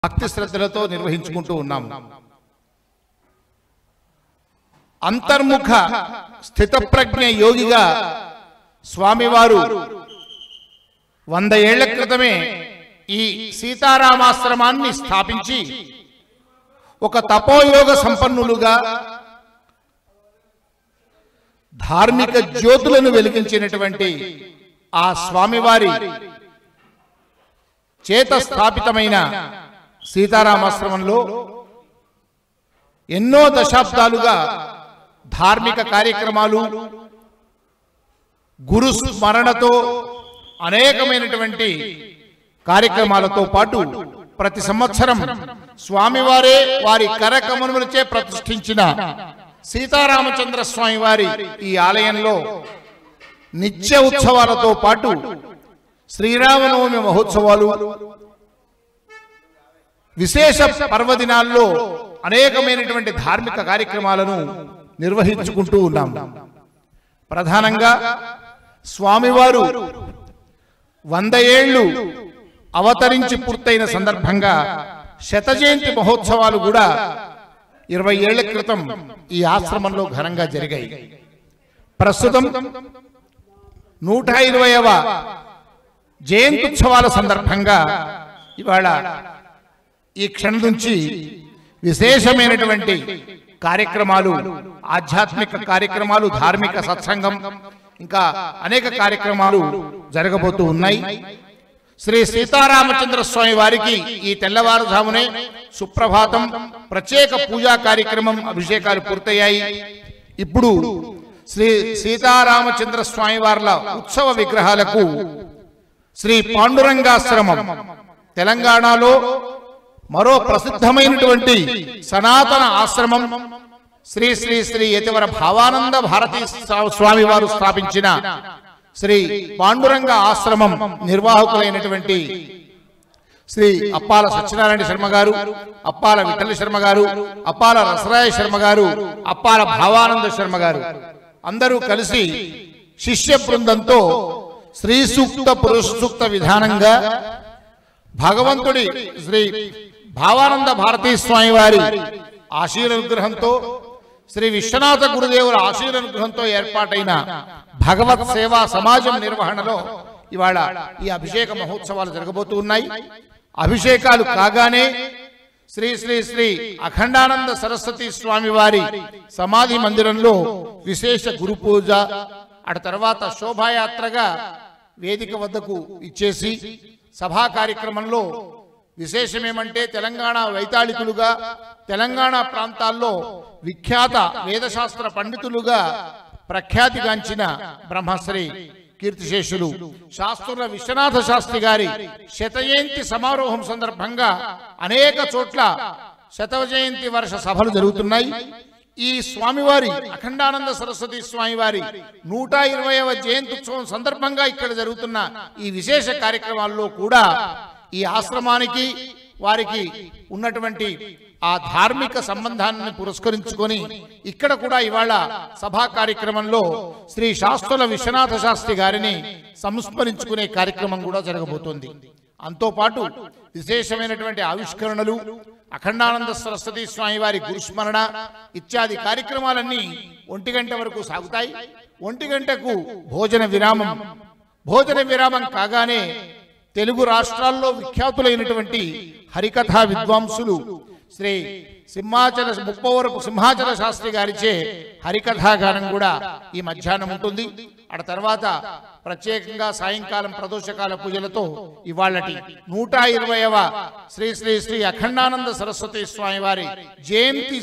భక్తి శ్రద్ధలతో నిర్వహించుకుంటూ ఉన్నాము. అంతర్ముఖ స్థితప్రజ్ఞ యోగిగా స్వామివారు 100 ఏళ్ల క్రితమే ఈ సీతారామాశ్రమాన్ని స్థాపించి ఒక తపోయోగ సంపన్నులుగా ధార్మిక జ్యోతులను వెలిగించినటువంటి ఆ స్వామివారి చేత స్థాపితమైన సీతారామాశ్రమంలో ఎన్నో దశాబ్దాలుగా ధార్మిక కార్యక్రమాలు, గురు స్మరణతో అనేకమైనటువంటి కార్యక్రమాలతో పాటు ప్రతి సంవత్సరం స్వామివారే వారి కరకమలములచే ప్రతిష్ఠించిన సీతారామచంద్ర స్వామి వారి ఈ ఆలయంలో నిత్య ఉత్సవాలతో పాటు శ్రీరామనవమి మహోత్సవాలు, విశేష పర్వదినాల్లో అనేకమైనటువంటి ధార్మిక కార్యక్రమాలను నిర్వహించుకుంటూ ఉన్నాం. ప్రధానంగా స్వామివారు 100 ఏళ్లు అవతరించి పూర్తయిన సందర్భంగా శత జయంతి మహోత్సవాలు కూడా 20 ఏళ్ల క్రితం ఈ ఆశ్రమంలో ఘనంగా జరిగాయి. ప్రస్తుతం 120వ జయంత్యుత్సవాల సందర్భంగా ఇవాళ ఈ క్షణం నుంచి విశేషమైనటువంటి కార్యక్రమాలు, ఆధ్యాత్మిక కార్యక్రమాలు, ధార్మిక సత్సంగం, ఇంకా అనేక కార్యక్రమాలు జరగబోతూ ఉన్నాయి. శ్రీ సీతారామచంద్ర స్వామి వారికి ఈ తెల్లవారుజామునే సుప్రభాతం, ప్రత్యేక పూజా కార్యక్రమం, అభిషేకాలు పూర్తయ్యాయి. ఇప్పుడు శ్రీ సీతారామచంద్ర స్వామి వార్ల ఉత్సవ విగ్రహాలకు శ్రీ పాండురంగాశ్రమం, తెలంగాణలో మరో ప్రసిద్ధమైనటువంటి సనాతన ఆశ్రమం, శ్రీ శ్రీ శ్రీ యతివర భావానంద భారతీ స్వామి వారు స్థాపించిన శ్రీ పాండురంగ ఆశ్రమం నిర్వాహకులైనటువంటి శ్రీ అప్పాల సత్యనారాయణ శర్మ గారు, అప్పాల విఠల శర్మ గారు, అప్పాల రసరాయ శర్మ గారు, అప్పాల భావానంద శర్మ గారు అందరూ కలిసి శిష్య బృందంతో శ్రీ సూక్త పురుష సూక్త విధానంగా భగవంతుడి శ్రీ భావానంద భారతీ స్వామి వారి ఆశీర్వానుగ్రహంతో, శ్రీ విశ్వనాథ గురుదేవుల ఆశీర్వానుగ్రహంతో ఏర్పాటైన భగవత్ సేవా సమాజం నిర్వహణలో ఇవాళ ఈ అభిషేక మహోత్సవాలు జరగబోతూ ఉన్నాయి. అభిషేకాలు కాగానే శ్రీ శ్రీ శ్రీ అఖండానంద సరస్వతి స్వామి వారి సమాధి మందిరంలో విశేష గురు పూజ, అటు తర్వాత శోభాయాత్రగా వేదిక వద్దకు ఇచ్చేసి సభా కార్యక్రమంలో విశేషమేమంటే తెలంగాణ వైతాళికులుగా, తెలంగాణ ప్రాంతాల్లో విఖ్యాత వేదశాస్త్ర పండితులుగా ప్రఖ్యాతిగాంచిన బ్రహ్మశ్రీ కీర్తిశేషులు శాస్త్రుల విశ్వనాథ శాస్త్రి గారి శతజయంతి సమారోహం సందర్భంగా అనేక చోట్ల శతజయంతి వర్ష సభలు జరుగుతున్నాయి. ఈ స్వామివారి అఖండానంద సరస్వతి స్వామివారి 120వ జయంత్యుత్సవం సందర్భంగా ఇక్కడ జరుగుతున్న ఈ విశేష కార్యక్రమాల్లో కూడా ఈ ఆశ్రమానికి వారికి ఉన్నటువంటి ఆ ధార్మిక సంబంధాన్ని పురస్కరించుకొని ఇక్కడ కూడా ఇవాళ సభా కార్యక్రమంలో శ్రీ శాస్త్రుల విశ్వనాథ శాస్త్రి గారిని సంస్మరించుకునే కార్యక్రమం కూడా జరగబోతోంది. అంతోపాటు విశేషమైనటువంటి ఆవిష్కరణలు, అఖండానంద సరస్వతి స్వామి వారి గురుస్మరణ ఇత్యాది కార్యక్రమాలన్నీ 1 గంట వరకు సాగుతాయి. 1 గంటకు భోజన విరామం కాగానే తెలుగు రాష్ట్రాల్లో విఖ్యాతులైనటువంటి హరికథా విద్వాంసులు శ్రీ ముప్పవరపు సింహాచల శాస్త్రి గారిచే హరికథా గానం కూడా ఈ మధ్యాహ్నం ఉంటుంది. ఆ తర్వాత ప్రత్యేకంగా సాయంకాలం ప్రదోషకాల పూజలతో ఇవాళటి 120వ శ్రీ శ్రీ శ్రీ అఖండానంద సరస్వతి స్వామి వారి జయంతి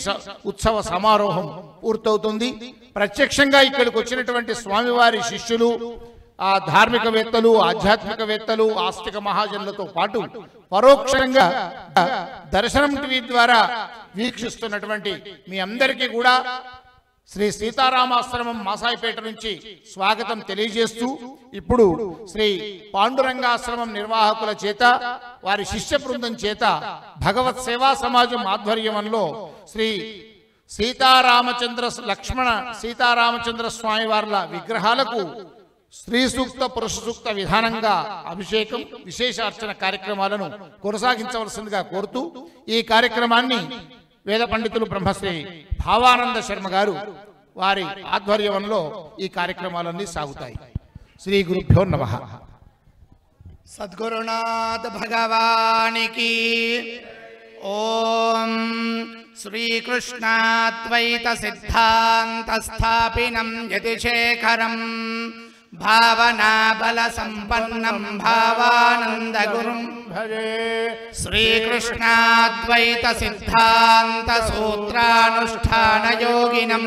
ఉత్సవ సమారోహం పూర్తవుతుంది. ప్రత్యక్షంగా ఇక్కడికి వచ్చినటువంటి స్వామివారి శిష్యులు, ఆ ధార్మికవేత్తలు, ఆధ్యాత్మికవేత్తలు, ఆస్తిక మహాజనులతో పాటు పరోక్షంగా దర్శనం టీవీ ద్వారా వీక్షిస్తున్నటువంటి మీ అందరికీ కూడా శ్రీ సీతారామాశ్రమం మాసాయిపేట నుంచి స్వాగతం తెలియజేస్తూ, ఇప్పుడు శ్రీ పాండురంగాశ్రమం నిర్వాహకుల చేత, వారి శిష్య బృందం చేత భగవత్ సేవా సమాజం ఆధ్వర్యంలో శ్రీ సీతారామచంద్ర స్వామి వార్ల విగ్రహాలకు స్త్రీ సూక్త పురుష సూక్త విధానంగా అభిషేకం విశేష అర్చన కార్యక్రమాలను కొనసాగించవలసిందిగా కోరుతూ ఈ కార్యక్రమాన్ని వేద పండితులు బ్రహ్మశ్రీ భావానంద శర్మ గారు వారి ఆధ్వర్యంలో ఈ కార్యక్రమాలన్నీ సాగుతాయి. శ్రీ గురుభ్యో నమః. సద్గురునాథ భగవానికి ఓం. శ్రీకృష్ణాద్వైత సిద్ధాంత స్థాపినం యతిశేఖరం భావనా బల సంపన్నం భావానంద గురుం భజే. శ్రీకృష్ణాద్వైత సిద్ధాంత సూత్రానుష్ఠాన యోగినం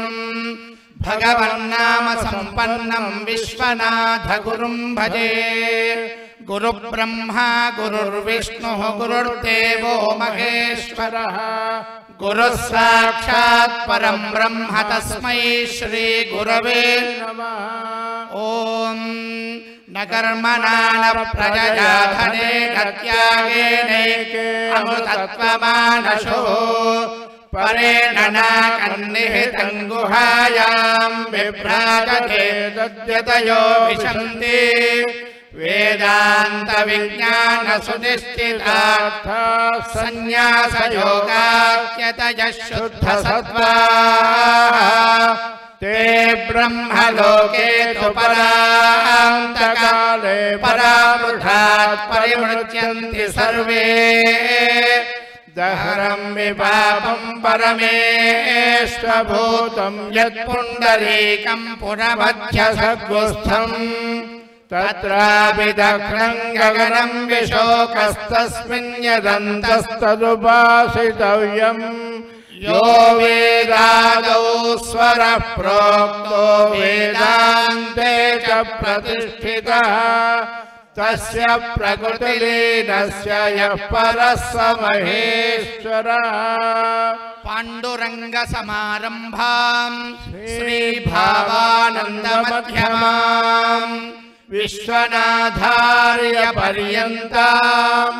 భగవన్నామ సంపన్నం విశ్వనాథ గురుం భజే. గురు బ్రహ్మా గురుర్విష్ణు గురుర్దేవో మహేశ్వరః గురు సాక్షాత్ పరం బ్రహ్మ తస్మై శ్రీ గురవే నమః. ఓం న కర్మణా న ప్రజయా ధనేన త్యాగేనైకే అమృతత్వమానశో పరేణ నాకన్నిహితం గుహాయాం విభ్రాజతే తద్యతయో విశంతి వేదాంత విజ్ఞాన సునిశ్చితార్థ సన్యాస యోగాఖ్యతయ శుద్ధ సత్వా తే బ్రహ్మలోకే తు పరాంతకాలే పరామృతాత్ పరిమృత్యంతి సర్వే దహరం విపాపం పరమేశ్వభూతం యత్పుండరీకం పురమధ్య సద్గుస్థం తత్రాపి దగ్ధం గగనం విశోకస్తస్మిన్ యదంతస్తదుపాసితవ్యం యో వేదాదౌ స్వరః ప్రోక్తో వేదాంతే చ ప్రతిష్ఠితః తస్య ప్రకృతిలీనస్య యః పరః స మహేశ్వరః. పాండురంగ సమారంభాం శ్రీ భావానంద మధ్యమాం విశ్వనాథార్య పర్యంతాం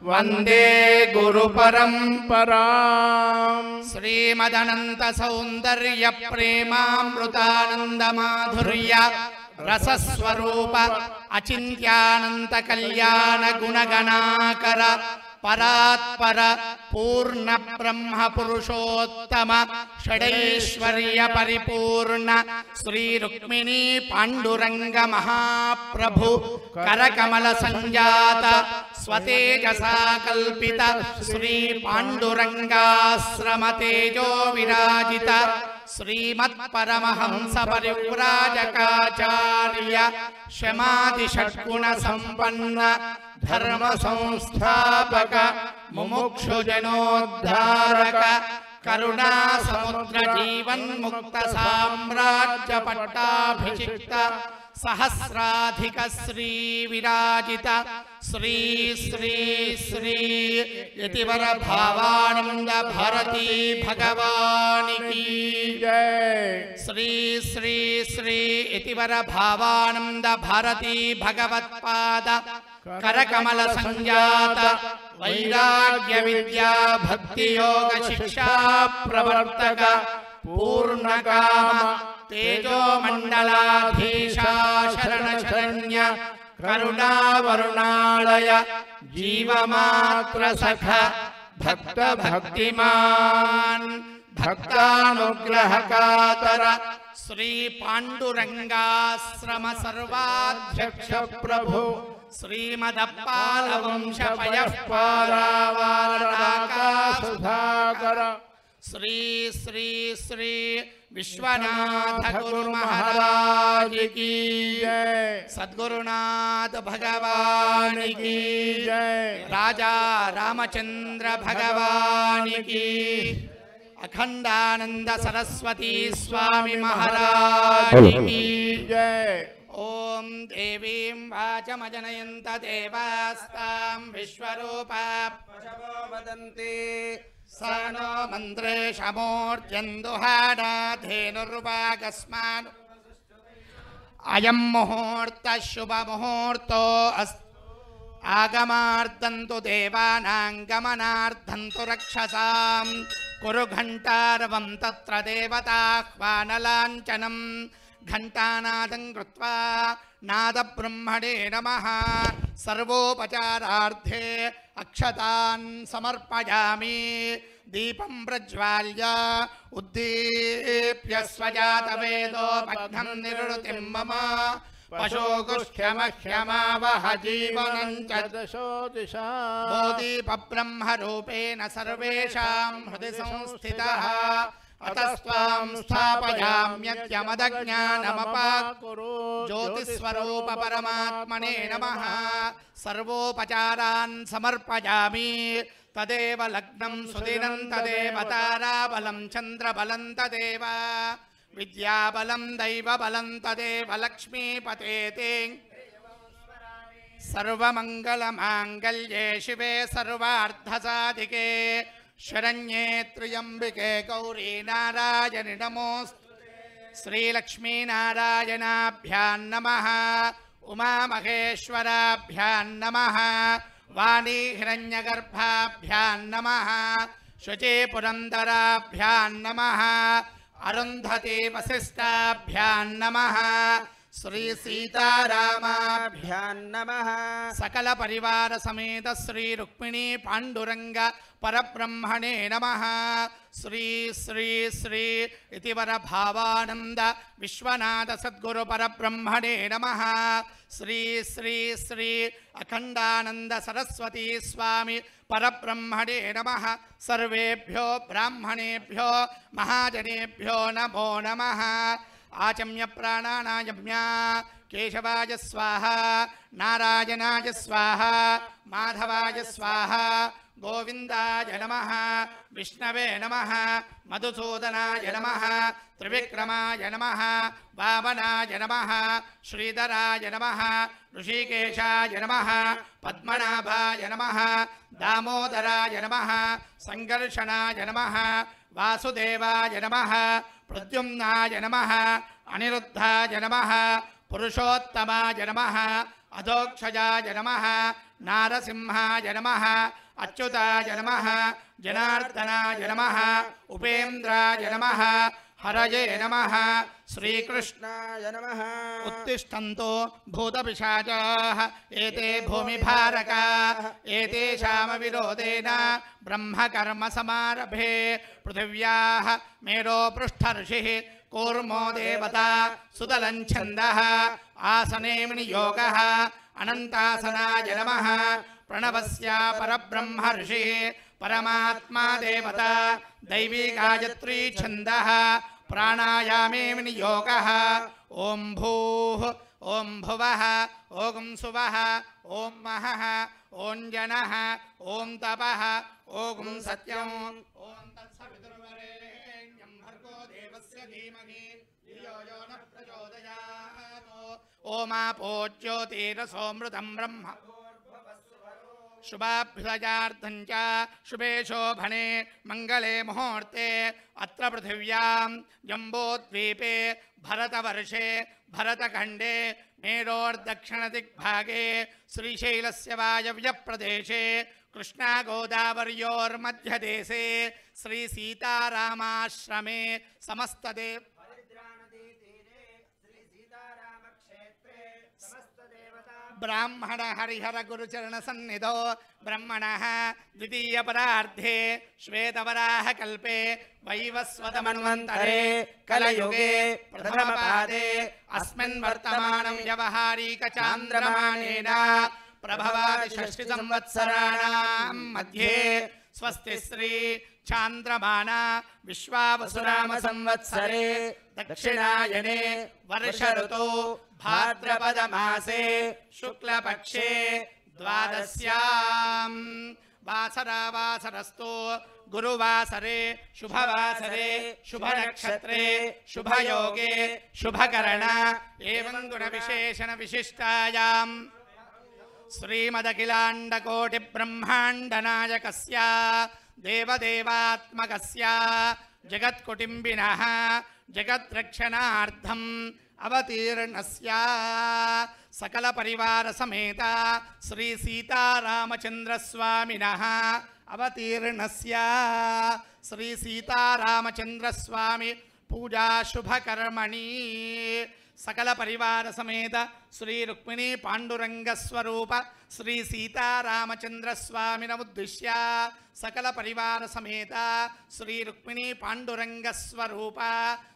వందే గురు పరంపరాం. శ్రీమదనంత సౌందర్య ప్రేమామృతానంద మాధుర్య రసస్వరూప అచింత్యానంత కళ్యాణ గుణగణాకర పరాత్పర పూర్ణ బ్రహ్మ పురుషోత్తమ షడైశ్వర్య పరిపూర్ణ శ్రీ రుక్మిణీ పాండురంగ మహాప్రభు కరకమల సంజాత స్వతేజసా కల్పిత శ్రీ పాండురంగాశ్రమ తేజో విరాజిత శ్రీమత్ పరమహంస పరివ్రాజకాచార్య శమాది షట్గుణ సంపన్న ధర్మ సంస్థాపక ముముక్షు జనోద్ధారక కరుణా సముద్ర జీవన్ముక్త సామ్రాజ్య పట్టాభిషిక్త సహస్రాధిక శ్రీ విరాజిత శ్రీ శ్రీ శ్రీ యతివర భావానంద భారతీ భగవానికి జై. శ్రీ శ్రీ శ్రీ యతివర భావానంద భారతీ భగవత్పాద కరకమల సంజాత వైరాగ్య విద్యా భక్తి యోగ శిక్షా ప్రవర్తక పూర్ణకామ తేజో మండలాధీశా శరణ శరణ్య కరుణావరుణాలయ జీవమాత్ర సఖ భక్త భక్తిమాన్ భక్తానుగ్రహకాతర శ్రీ పాండురంగాశ్రమ సర్వాధ్యక్ష ప్రభు శ్రీమదప్పాల వంశ పయఃపారావారకాసుధాకర శ్రీ శ్రీ శ్రీ విశ్వనాథ గురు మహారాజ్ की जय. सद्गुरुनाथ भगवान की जय. राजा रामचंद्र भगवान की अखंडानंद सरस्वती स्वामी महाराज की जय. ओम देवीं वाचमजनयन्त देवास्तां विश्वरूपा पशवो वदन्ति सानो मन्त्रेशमूर्त्यन्दुहाडाधेनुर्वागस्मान् अयं मुहूर्तः शुभमुहूर्तो अस्ति आगमार्धन्तु देवानां गमनार्धन्तु रक्षसां कुरु घण्टारवं तत्र देवताह्वानलाञ्छनं घण्टानादं कृत्वा नादब्रह्मणे नमः सर्वोपचारार्थे अक्षतान् समर्पयामि दीपं प्रज्वाल्य उद्दीप्य स्वजातवेदो भग्नं निरुतिं मम पशोगुष्ठ्यमह्यमावह जीवनं च दशो दिशा बोधीपब्रह्मरूपेण सर्वेषां हृदि संस्थितः अतस्त्वां स्थापयाम्यत्यमदज्ञानमपाकुरु ज्योतिस्वरूप परमात्मने नमः सर्वोपचारान् समर्पयामि तदेव लग्नं सुदिनं तदेव ताराबलं चन्द्रबलं तदेव विद्याबलं दैवबलं तदेव लक्ष्मीपते ते सर्वमङ्गलमाङ्गल्ये शिवे सर्वार्थसाधिके शरण्ये त्र्यम्बिके गौरी नारायणि नमोऽस्तुते श्रीलक्ष्मीनारायणाभ्यां नमः उमामहेश्वराभ्यां नमः वाणी हिरण्यगर्भाभ्यां नमः शुचि पुरन्दराभ्यां नमः अरुन्धती वसिष्ठाभ्यां नमः श्री सीतारामाभ्यां नमः सकल परिवार समेत श्री रुक्मिणी पांडुरंग परब्रह्मणे नमः श्री श्री श्री इतिवर भावानंद विश्वनाथ सद्गुरु परब्रह्मणे नमः श्री श्री श्री अखंडानंद सरस्वती स्वामी परब्रह्मणे नमः सर्वेभ्यो ब्राह्मणेभ्यो महाजनेभ्यो नमो नमः आचम्य प्राणानायम्य केशवाय स्वाहा नारायणाय स्वाहा माधवाय स्वाहा गोविंदाय नमः विष्णवे नमः मधुसूदनाय नमः त्रिविक्रमाय नमः वामनाय नमः श्रीधराय नमः ऋषिकेशाय नमः पद्मनाभाय नमः दामोदराय नमः संकर्षणाय नमः वासुदेवाय नमः प्रद्युम्नाय नमः अनिरुद्धाय नमः पुरुषोत्तमाय नमः अधोक्षजाय नमः नारसिंहाय नमः अच्युताय नमः जनार्दनाय नमः उपेन्द्राय नमः हरये नमः श्रीकृष्णाय नमः उत्तिष्ठन्तो भूतपिशाचाः एते भूमिभारकाः एतेषां विरोधेन ब्रह्मकर्म समारभे पृथिव्याः मेरो पृष्ठऋषिः कूर्मो देवता सुतलं छन्दः आसने विनियोगः अनन्तासनाय नमः प्रणवस्य परब्रह्म ऋषिः परमात्मा देवता दैवी गायत्री छन्दः प्राणायामे विनियोगः ॐ भूः ॐ भुवः ॐ सुवः ॐ महः ॐ जनः ॐ तपः ॐ सत्यम् ॐ तत्सवितुर्वरेण्यं भर्गो देवस्य धीमहि धियो यो नः प्रचोदयात् ओमापो ज्योतिरसोऽमृतं ब्रह्म शुभाभ्युदयार्थं च शुभे शोभने मङ्गले मुहूर्ते अत्र पृथिव्यां जम्बूद्वीपे भरतवर्षे भरतखण्डे मेरोर्दक्षिणदिग्भागे श्रीशैलस्य वायव्यप्रदेशे कृष्णागोदावर्योर्मध्यदेशे श्रीसीतारामाश्रमे समस्तदेव ब्राह्मण हरिहर गुरुचरण सन्निधो ब्रह्मणः द्वितीय परार्धे श्वेतवराह कल्पे वैवस्वतमन्वन्तरे कलयुगे प्रथम पादे अस्मिन् वर्तमानं व्यवहारिक चान्द्रमानेन प्रभवादि षष्टि संवत्सराणां मध्ये स्वस्ति श्री चांद्रमाना विश्वावसुनाम संवत्सरे दक्षिणायने वर्ष ऋतौ भाद्रपद मासे शुक्ल पक्षे द्वादश्यां वासरावासरस्तु गुरुवासरे शुभवासरे शुभ नक्षत्रे शुभयोगे शुभकरण एवं गुण विशेषण विशिष्टायां श्रीमदखिलाण्डकोटि ब्रह्माण्ड नायकस्य देवदेवात्मकस्य जगत्कुटुम्बिनः जगद्रक्षणार्थम् अवतीर्णस्य सकल परिवार समेत श्री सीतारामचंद्र स्वामिनः अवतीर्णस्य श्री सीतारामचंद्र स्वामी पूजा शुभकर्मणि సకల పరివార సమేత శ్రీ రుక్మిణీ పాండురంగ స్వరూప శ్రీ సీతారామచంద్ర స్వామినముద్దిశ్య సకల పరివార సమేత శ్రీ రుక్మిణీ పాండురంగ స్వరూప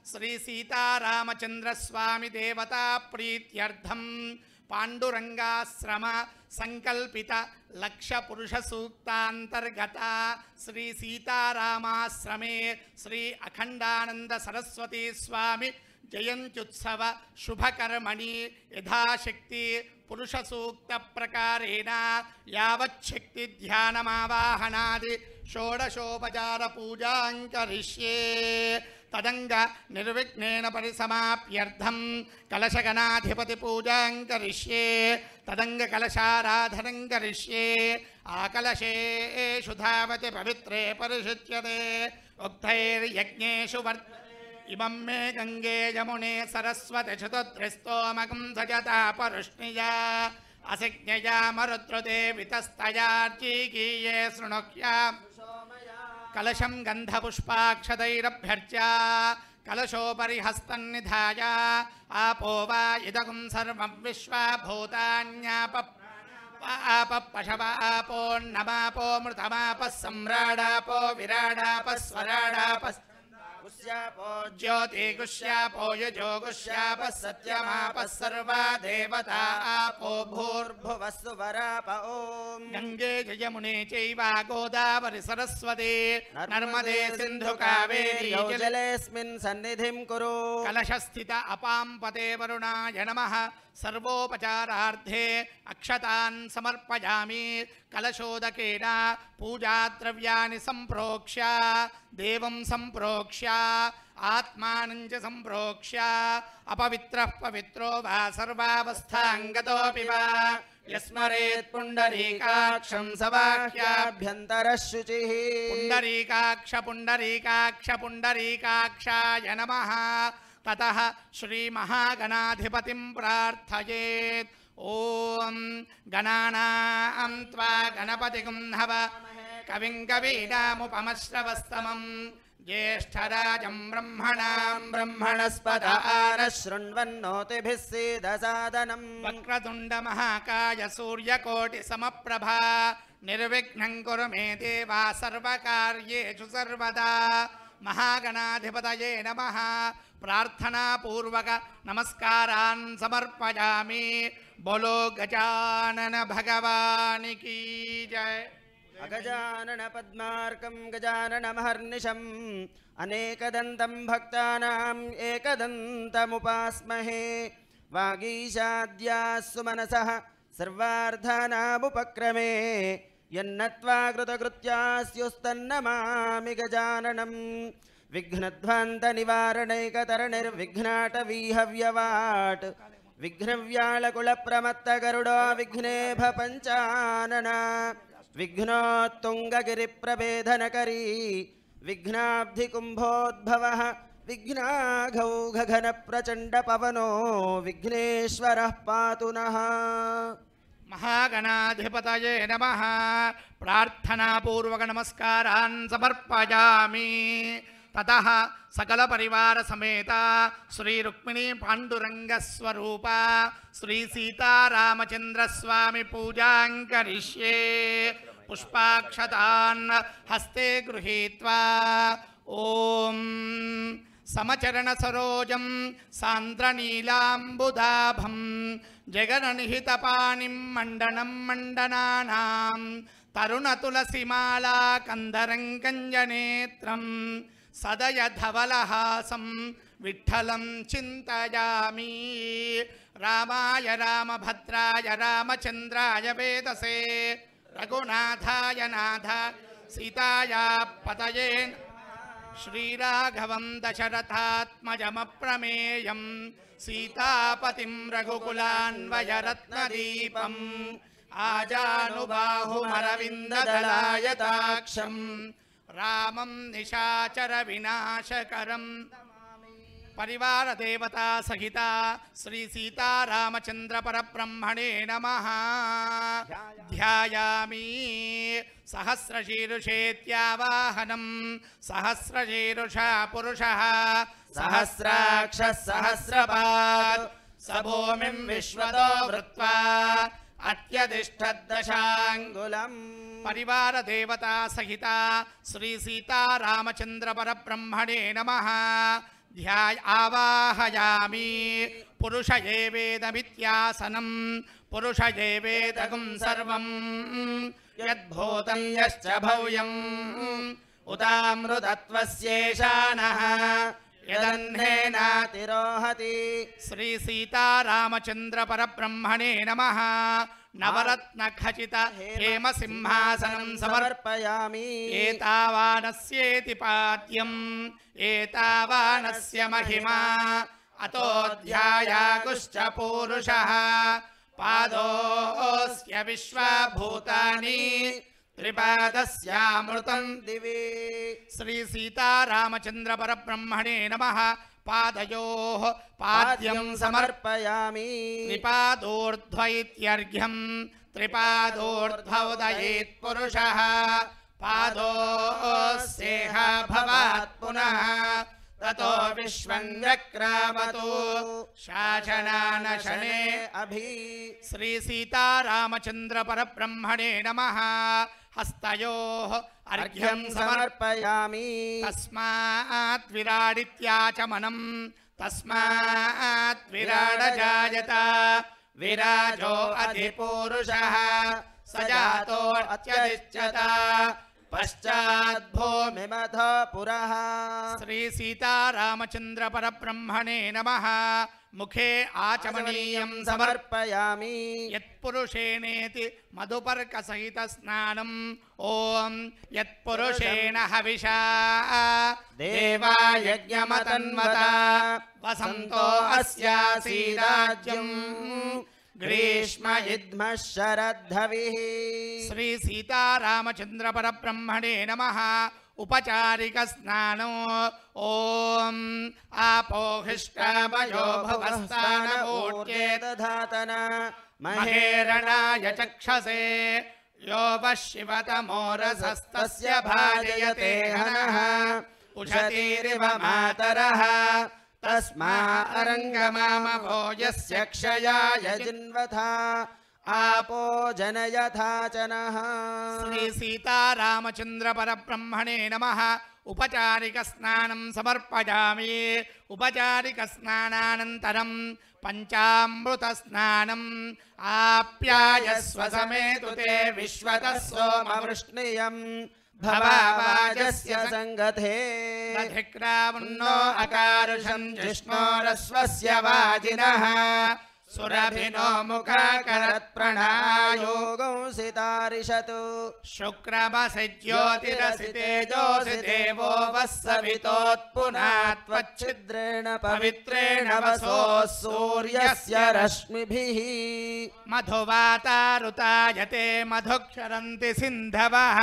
శ్రీ సీతారామచంద్ర స్వామి దేవతా ప్రీత్యర్థం పాండురంగాశ్రమ సంకల్పిత లక్ష పురుష సూక్తాంతర్గత శ్రీ సీతారామాశ్రమే శ్రీ అఖండానంద సరస్వతీ స్వామి జయంత్యుత్సవ శుభకర్మణి యథాశక్తి పురుష సూక్త ప్రకారేణ యావచ్చక్తి ధ్యానమావాహనాది షోడశోపచార పూజాం కరిష్యే తదంగ నిర్విఘ్నేన పరిసమాప్యర్థం కలశగణాధిపతి పూజాం కరిష్యే తదంగ కలశారాధనం కరిష్యే ఆకలశేషు ధావతి పవిత్రే పరిశుచ్యతే ఉక్తైర్యజ్ఞేషు ఇమం మే గంగే యమునే సరస్వతి శతద్రిస్తోమకం సజతా పరుష్ణియా అసిజ్ఞయా మరుద్రుతే వితస్తయార్చీకీయే శృణుక్యా కలశం గంధపుష్పాక్షతైరభ్యర్చ్య కలశోపరి హస్తన్నిధాయ ఆపో వా ఇదగం సర్వం విశ్వభూతాన్యాప పశవాపోన్నమాపో మృతమాప సమ్రాడాపో విరాడాప స్వరాడాప జ్యోతిగుష్యాపో యజోగుష్యాప సత్యమాప సర్వా దేవతా ఆపో భూర్భువస్సు వరాప ఓం గంగే యమునే చైవ గోదావరి సరస్వతి నర్మదే సింధు కావేరీ జలేస్మిన్ సన్నిధిం కురు కలశస్థిత అపాం పతే వరుణాయ నమః సర్వోపచారార్థే అక్షతాన్ సమర్పయామి కలశోదకేన పూజాద్రవ్యాని సంప్రోక్ష్య దేవం సంప్రోక్ష్య ఆత్మానం చ సంప్రోక్ష్య అపవిత్రః పవిత్రో వా సర్వావస్థాంగతోపి వా యస్మరేత్ పుండరీకాక్షం సవాక్యాభ్యంతరః శుచిః పుండరీకాక్ష పుండరీకాక్ష పుండరీకాక్షాయ నమః తతః శ్రీ మహాగణాధిపతిం ప్రార్థయేత్ ఓం గణానాం త్వా గణపతిగం హవామహే కవిం కవీనాముపమశ్రవస్తమం జ్యేష్ఠరాజం బ్రహ్మణాం బ్రహ్మణస్పత శృణ్వన్నోతిభిः सीदसादनम् వక్రతుండ మహాకాయ సూర్యకోటి సమప్రభా నిర్విఘ్నం కురు మే దేవా సర్వకార్యేషు సర్వదా మహాగణాధిపతయే నమః ప్రార్థనాపూర్వక నమస్కారాన్ సమర్పయామి బోలో గజానన భగవానికి జయ అగజానన పద్మార్కం గజాననమహర్నిశం అనేకదంతం భక్తానాం ఏకదంతముపాస్మహే వాగీశాద్యాస్సు మనసః సర్వార్థానాముపక్రమే యన్నత్వా కృతకృత్యాస్యుస్తన్నమామి గజాననం విఘ్నధ్వాంత నివారణైకతరణిర్విఘ్నాటవీహవ్యవాట్ విఘ్నవ్యాళకుల ప్రమత్త గరుడో విఘ్నేభ పంచానన విఘ్నోత్తుంగగిరి ప్రభేదనకరీ విఘ్నాబ్ధి కుంభోద్భవ విఘ్నాఘౌఘన ప్రచండ పవనో విఘ్నేశ్వర పాతు నః మహాగణాధిపతయే నమః ప్రార్థనాపూర్వక నమస్కారాన్ సమర్పయామి తతః సకల పరివార సమేత శ్రీ రుక్మిణీ పాండురంగ స్వరూప శ్రీ సీతారామచంద్ర స్వామి పూజాం కరిష్యే పుష్పాక్షతాన్ హస్తే గృహీత్వా ఓం సమచరణ సరోజం సాంద్రనీలాంబుదాభం జగననిహితపాణిం మండనం మండనానాం తరుణ తులసిమాలా కందరం కంజనేత్రం సదయ ధవలహాసం విఠలం చింతయామి రామాయ రామభద్రాయ రామచంద్రాయ వేదసే రఘునాథాయ నాథ సీతాయా పతయే శ్రీరాఘవం దశరథాత్మజమప్రమేయం సీతాపతిం రఘుకులాన్వయరత్నదీపం ఆజానుబాహుమరవిందదళాయతాక్షం రామం నిశాచర వినాశకరం परिवार देवता सहिता श्री सीतारामचंद्र परब्रह्मणे नमः। ध्यायामि सहस्रशीर्षेत्यावाहनं सहस्रशीर्षा पुरुषः सहस्राक्षः सहस्रपात् स भूमिं विश्वतो वृत्वा अत्यतिष्ठद्दशाङ्गुलम्। परिवार देवता सहिता श्री सीतारामचंद्र परब्रह्मणे नमः। आवाहयामि पुरुष एवेदमित्यासनं पुरुष एवेदगुं सर्वं यद्भूतं यश्च भव्यम् उतामृतत्वस्येषाणः यदन्नेनातिरोहति। श्री सीतारामचंद्र परब्रह्मणे नमः। नवरत्नखचित हेम सिंहासनं समर्पयामि। एतावानस्येति पाद्यम् एतावानस्य महिमा अतोऽध्यायागुश्च पूरुषः पादोऽस्य विश्वभूतानि त्रिपादस्यामृतं दिवि। श्री सीतारामचंद्र परब्रह्मणे नमः। पादयोः पाद्यं समर्पयामि। त्रिपादोर्ध्व इत्यर्घ्यं त्रिपादोर्ध्वोदयेत् पुरुषः पादोऽस्येह भवात् पुनः ततो विश्वं व्यक्रामतो शासनानशने अभि। श्री सीतारामचंद्र परब्रह्मणे नमः। हस्तयोः अर्घ्यं समर्पयामि। तस्मात् विराडित्याचमनं तस्मात् विराड जायत विराजो अधिपूरुषः स जातो अत्यदिच्यत पश्चात् भूमिमथ पुरः। श्री सीतारामचंद्र परब्रह्मणे नमः। मुखे आचमनीयं समर्पयामि। यत्पुरुषेणेति मधुपर्क सहित स्नानम् ओम यत्पुरुषेण हविषा देवा यज्ञमतन्वता वसन्तो अस्यासि राज्यम् ग्रीष्म युध्मः शरद्धविः। श्री सीतारामचंद्र परब्रह्मणे नमः। उपचारिक स्नानो ओम आपोहिष्टामयो भवस्तानमूर्ते दधातन महेरणाय चक्षसे यो वशिवतमोरसस्तस्य भाजयते हनः उषतीरिव मातरः तस्मा अरङ्गमामवो यस्य क्षयाय जिन्वथा आपो जनयथा चनः। श्री सीतारामचंद्र परब्रह्मणे नमः। उपचारिक स्नानं समर्पयामि। उपचारिक स्नानानन्तरं पंचामृत स्नानम् आप्यायस्व समेतु ते विश्वतः सोमवृष्णियम् भवावाजस्य संगते दधिक्रावन्नो अकारुषं जिष्णोरस्वस्य वाजिनः सुरभिनो मुखाकरत् प्रणायोगं सितारिषतु शुक्रमसि ज्योतिरसि तेजोसि देवो वस्सवितोत्पुनात्वच्छिद्रेण पवित्रेण वसोः सूर्यस्य रश्मिभिः मधुवातारुतायते मधुक्षरन्ति सिन्धवः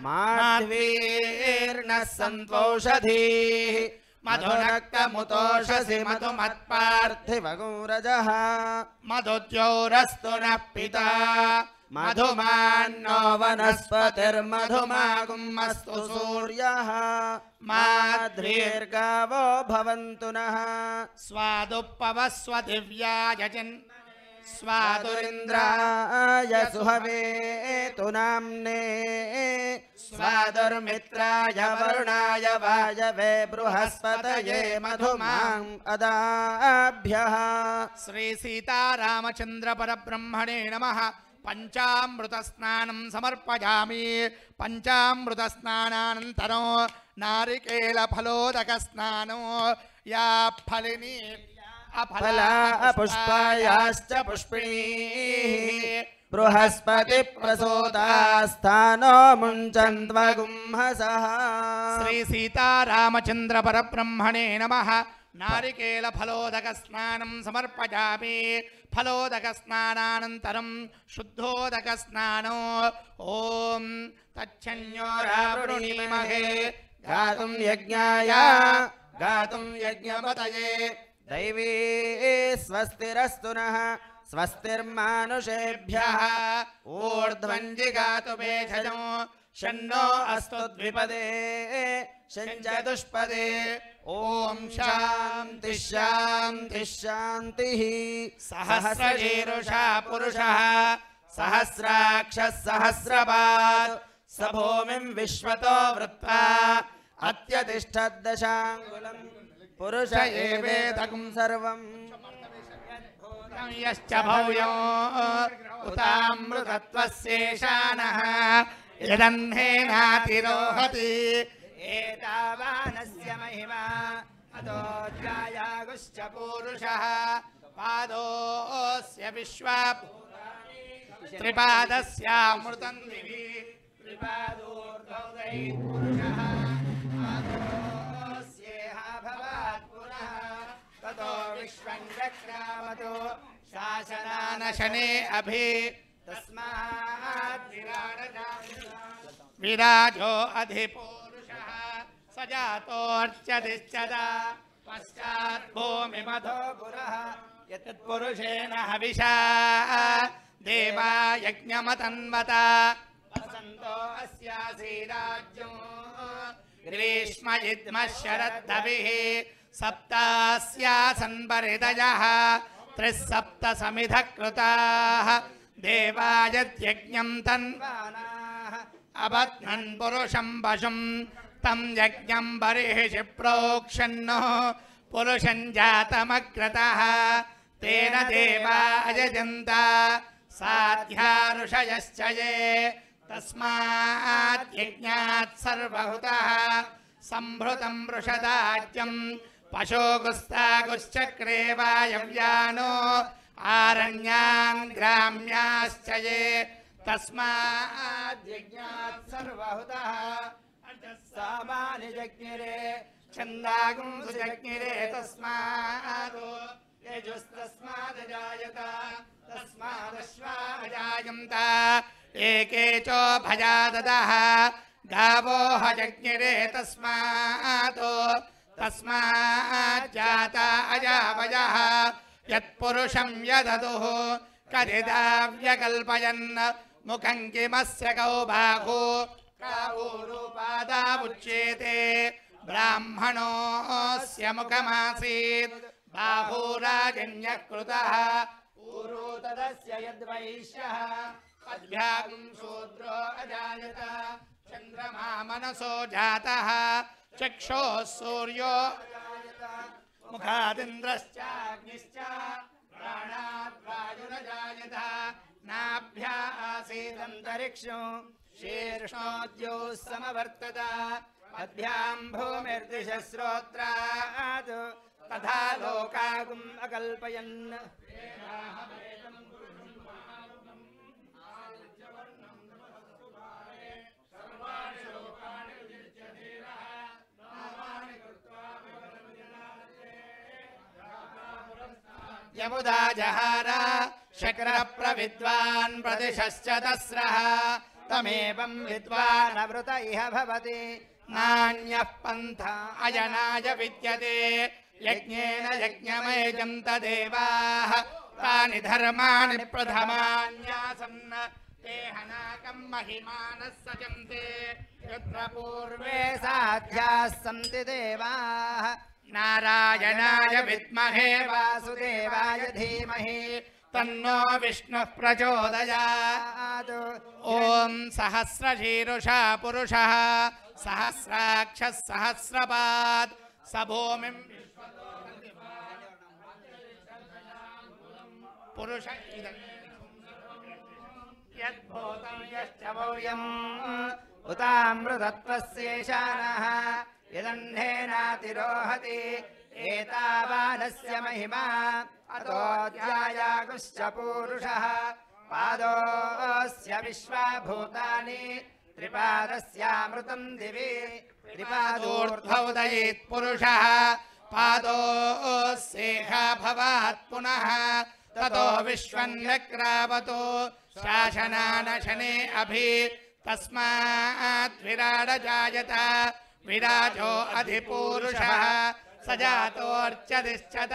माध्वीर्नः सन्त्वौषधीः मधुनक्तमुतोषसि मधुमत्पार्थिवगुरजः मधुद्योरस्तु नः पिता मधुमान्नो वनस्पतिर्मधुमागुमस्तु सूर्यः माद्रीर्गावो भवन्तु नः स्वादुपवस्व दिव्यायजन् स्वादुरिन्द्राय सुहवे तु नाम्ने स्वादुर्मित्राय वरुणाय वायवे बृहस्पतये मधुमाम् अदाभ्यः। श्री सीतारामचंद्र परब्रह्मणे नमः। पंचामृत स्नानं समर्पयामि। पंचामृत स्नानानन्तरं नारिकेल फलोदक स्नानो या फलिनी अफला पुष्पायाश्च पुष्पिणीः बृहस्पति प्रसूतास्थानो मुञ्चन्त्वगुंहसः। श्री सीतारामचंद्र परब्रह्मणे नमः। नारिकेल फलोदक स्नानं समर्पयामि। फलोदक स्नानानन्तरं शुद्धोदक स्नानो ओम तच्छन्यो रावृणीमहे गातुं यज्ञाय गातुं यज्ञपतये दैवी स्वस्तिरस्तु नः स्वस्तिर्मानुषेभ्यः ऊर्ध्वं जिगातु भेषजो शन्नो अस्तु द्विपदे चतुष्पदे ॐ शान्ति शान्ति शान्तिः सहस्रशीरुषा पुरुषः सहस्राक्षः सहस्रपात् स भूमिं विश्वतो वृत्वा अत्यतिष्ठद्दशाङ्गुलम् पुरुष एवेदं सर्वम् यश्च भव्यो उतामृतत्वस्येषानः यदह्नेनातिरोहति एतावानस्य महिमा अतो ध्यायागुश्च पूरुषः पादोऽस्य विश्वा त्रिपादस्यामृतं दिवि त्रिपादोर्ध्वै पुरुषः पादोऽस्येह भवात् पुनः ततो विश्वं चक्रामतो शासनानशने अभि तस्मात् विराजो अधिपूरुषः स जातोऽर्चतिश्चदा पश्चात् भूमिमधो पुरः यत्पुरुषेण हविषा देवा यज्ञमतन्वता वसन्तो अस्यासीराज्यो ग्रीष्मयुग्मः शरद्धविः सप्तास्यासन् परिदयः त्रिसप्त समिधः कृताः देवा यज्ञं तन्वानाः अबध्नन् पुरुषं पशुं तं यज्ञं बर्हिषि प्रोक्षन्नो पुरुषं जातमग्रतः तेन देवा अयजन्त साध्या ऋषयश्च ये तस्मात् यज्ञात् सर्वहुतः संभृतं वृषदाज्यं पशोगुस्तागुश्चक्रे वायव्यानो आरण्यान् ग्राम्याश्च ये तस्मात् यज्ञात् सर्वहुतः सामानि जज्ञिरे छन्दागुं सुजज्ञिरे तस्मात् यजुस्तस्माद् जायत तस्मादश्वा अजायन्त एके चोभया ददः गावो हजज्ञिरे तस्मात् तस्मात् जाता अजावयः यत्पुरुषं यददुः कदिदा व्यकल्पयन् मुखं किमस्य कौ बाहु कावूरूपादावुच्येते ब्राह्मणोऽस्य मुखमासीत् बाहूराजन्यः कृतः ऊरू तदस्य यद्वैश्यः पद्भ्यागुं शूद्रो अजायत चन्द्रमा मनसो जातः चक्षुः सूर्यो अजायत मुखादिन्द्रश्चाग्निश्च प्राणात् वायुरजायत नाभ्या आसीदन्तरिक्षो शीर्षोद्योः समवर्तत पद्भ्यां भूमिर्दिशः श्रोत्रात् तथा लोकागुम् अकल्पयन् यमुदा जहार शक्रप्रविद्वान् प्रदिशश्च तस्रः तमेवं विद्वान् अवृत इह भवति नान्यः पन्था अयनाय विद्यते यज्ञेन यज्ञमयजन्त देवाः तानि धर्माणि प्रथमान्यासन् ते हनाकं महिमानः सजन्ते यत्र पूर्वे साध्याः सन्ति देवाः नारायणाय विद्महे वासुदेवाय धीमहि तन्नो विष्णुः प्रचोदयात् ॐ सहस्रशीरुषा पुरुषः सहस्राक्षः सहस्रपात् स भूमिं पुरुष यद्भूतं यश्च भव्यम् उतामृतत्वस्येषानः यदह्नेनातिरोहति एतावानस्य महिमा अतो ध्यायागुश्च पूरुषः पादोऽस्य विश्वाभूतानि त्रिपादस्यामृतं दिवि त्रिपादोर्ध्वोदयेत् पुरुषः पादोऽस्येह भवात् पुनः ततो विश्वं व्यक्रावतो शासनानशने अभि तस्मात् विराड जायत विराजो अधिपूरुषः सजातोऽर्चतिष्ठत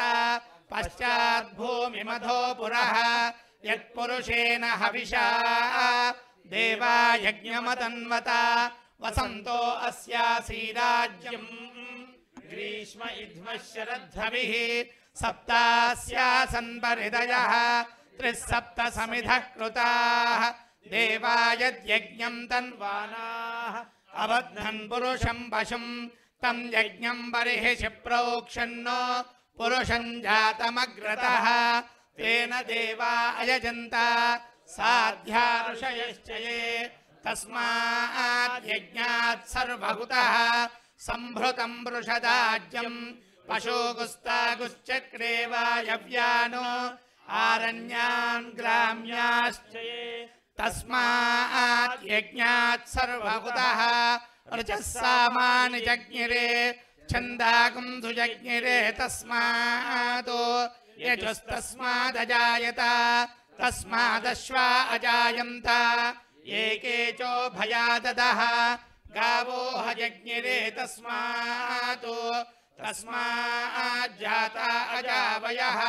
पश्चाद्भूमिमधो पुरः यत्पुरुषेण हविषा देवा यज्ञमतन्वता वसन्तो अस्यासीराज्यम् ग्रीष्म इद्मः शरद्धविः सप्तास्यासन् परिदयः त्रिसप्त समिधः कृताः देवा यद्यज्ञम् तन्वानाः अबध्नन् पुरुषम् पशुम् तम् यज्ञम् बर्हिषि प्रोक्षन्नो पुरुषम् जातमग्रतः तेन देवा अयजन्त साध्या ऋषयश्च ये तस्मात् यज्ञात् सर्वहुतः सम्भृतम् वृषदाज्यम् पशुगुस्तागुश्चक्रे वायव्यानो आरण्यान् ग्राम्याश्च ये तस्मात् यज्ञात् सर्वहुतः ऋचः सामानि जज्ञिरे छन्दागुं सुजज्ञिरे तस्मात् यजुस्तस्मादजायत तस्मादश्वा अजायन्त एके चोभयाददः गावो हजज्ञिरे तस्मात् तस्माज्जाता अजावयः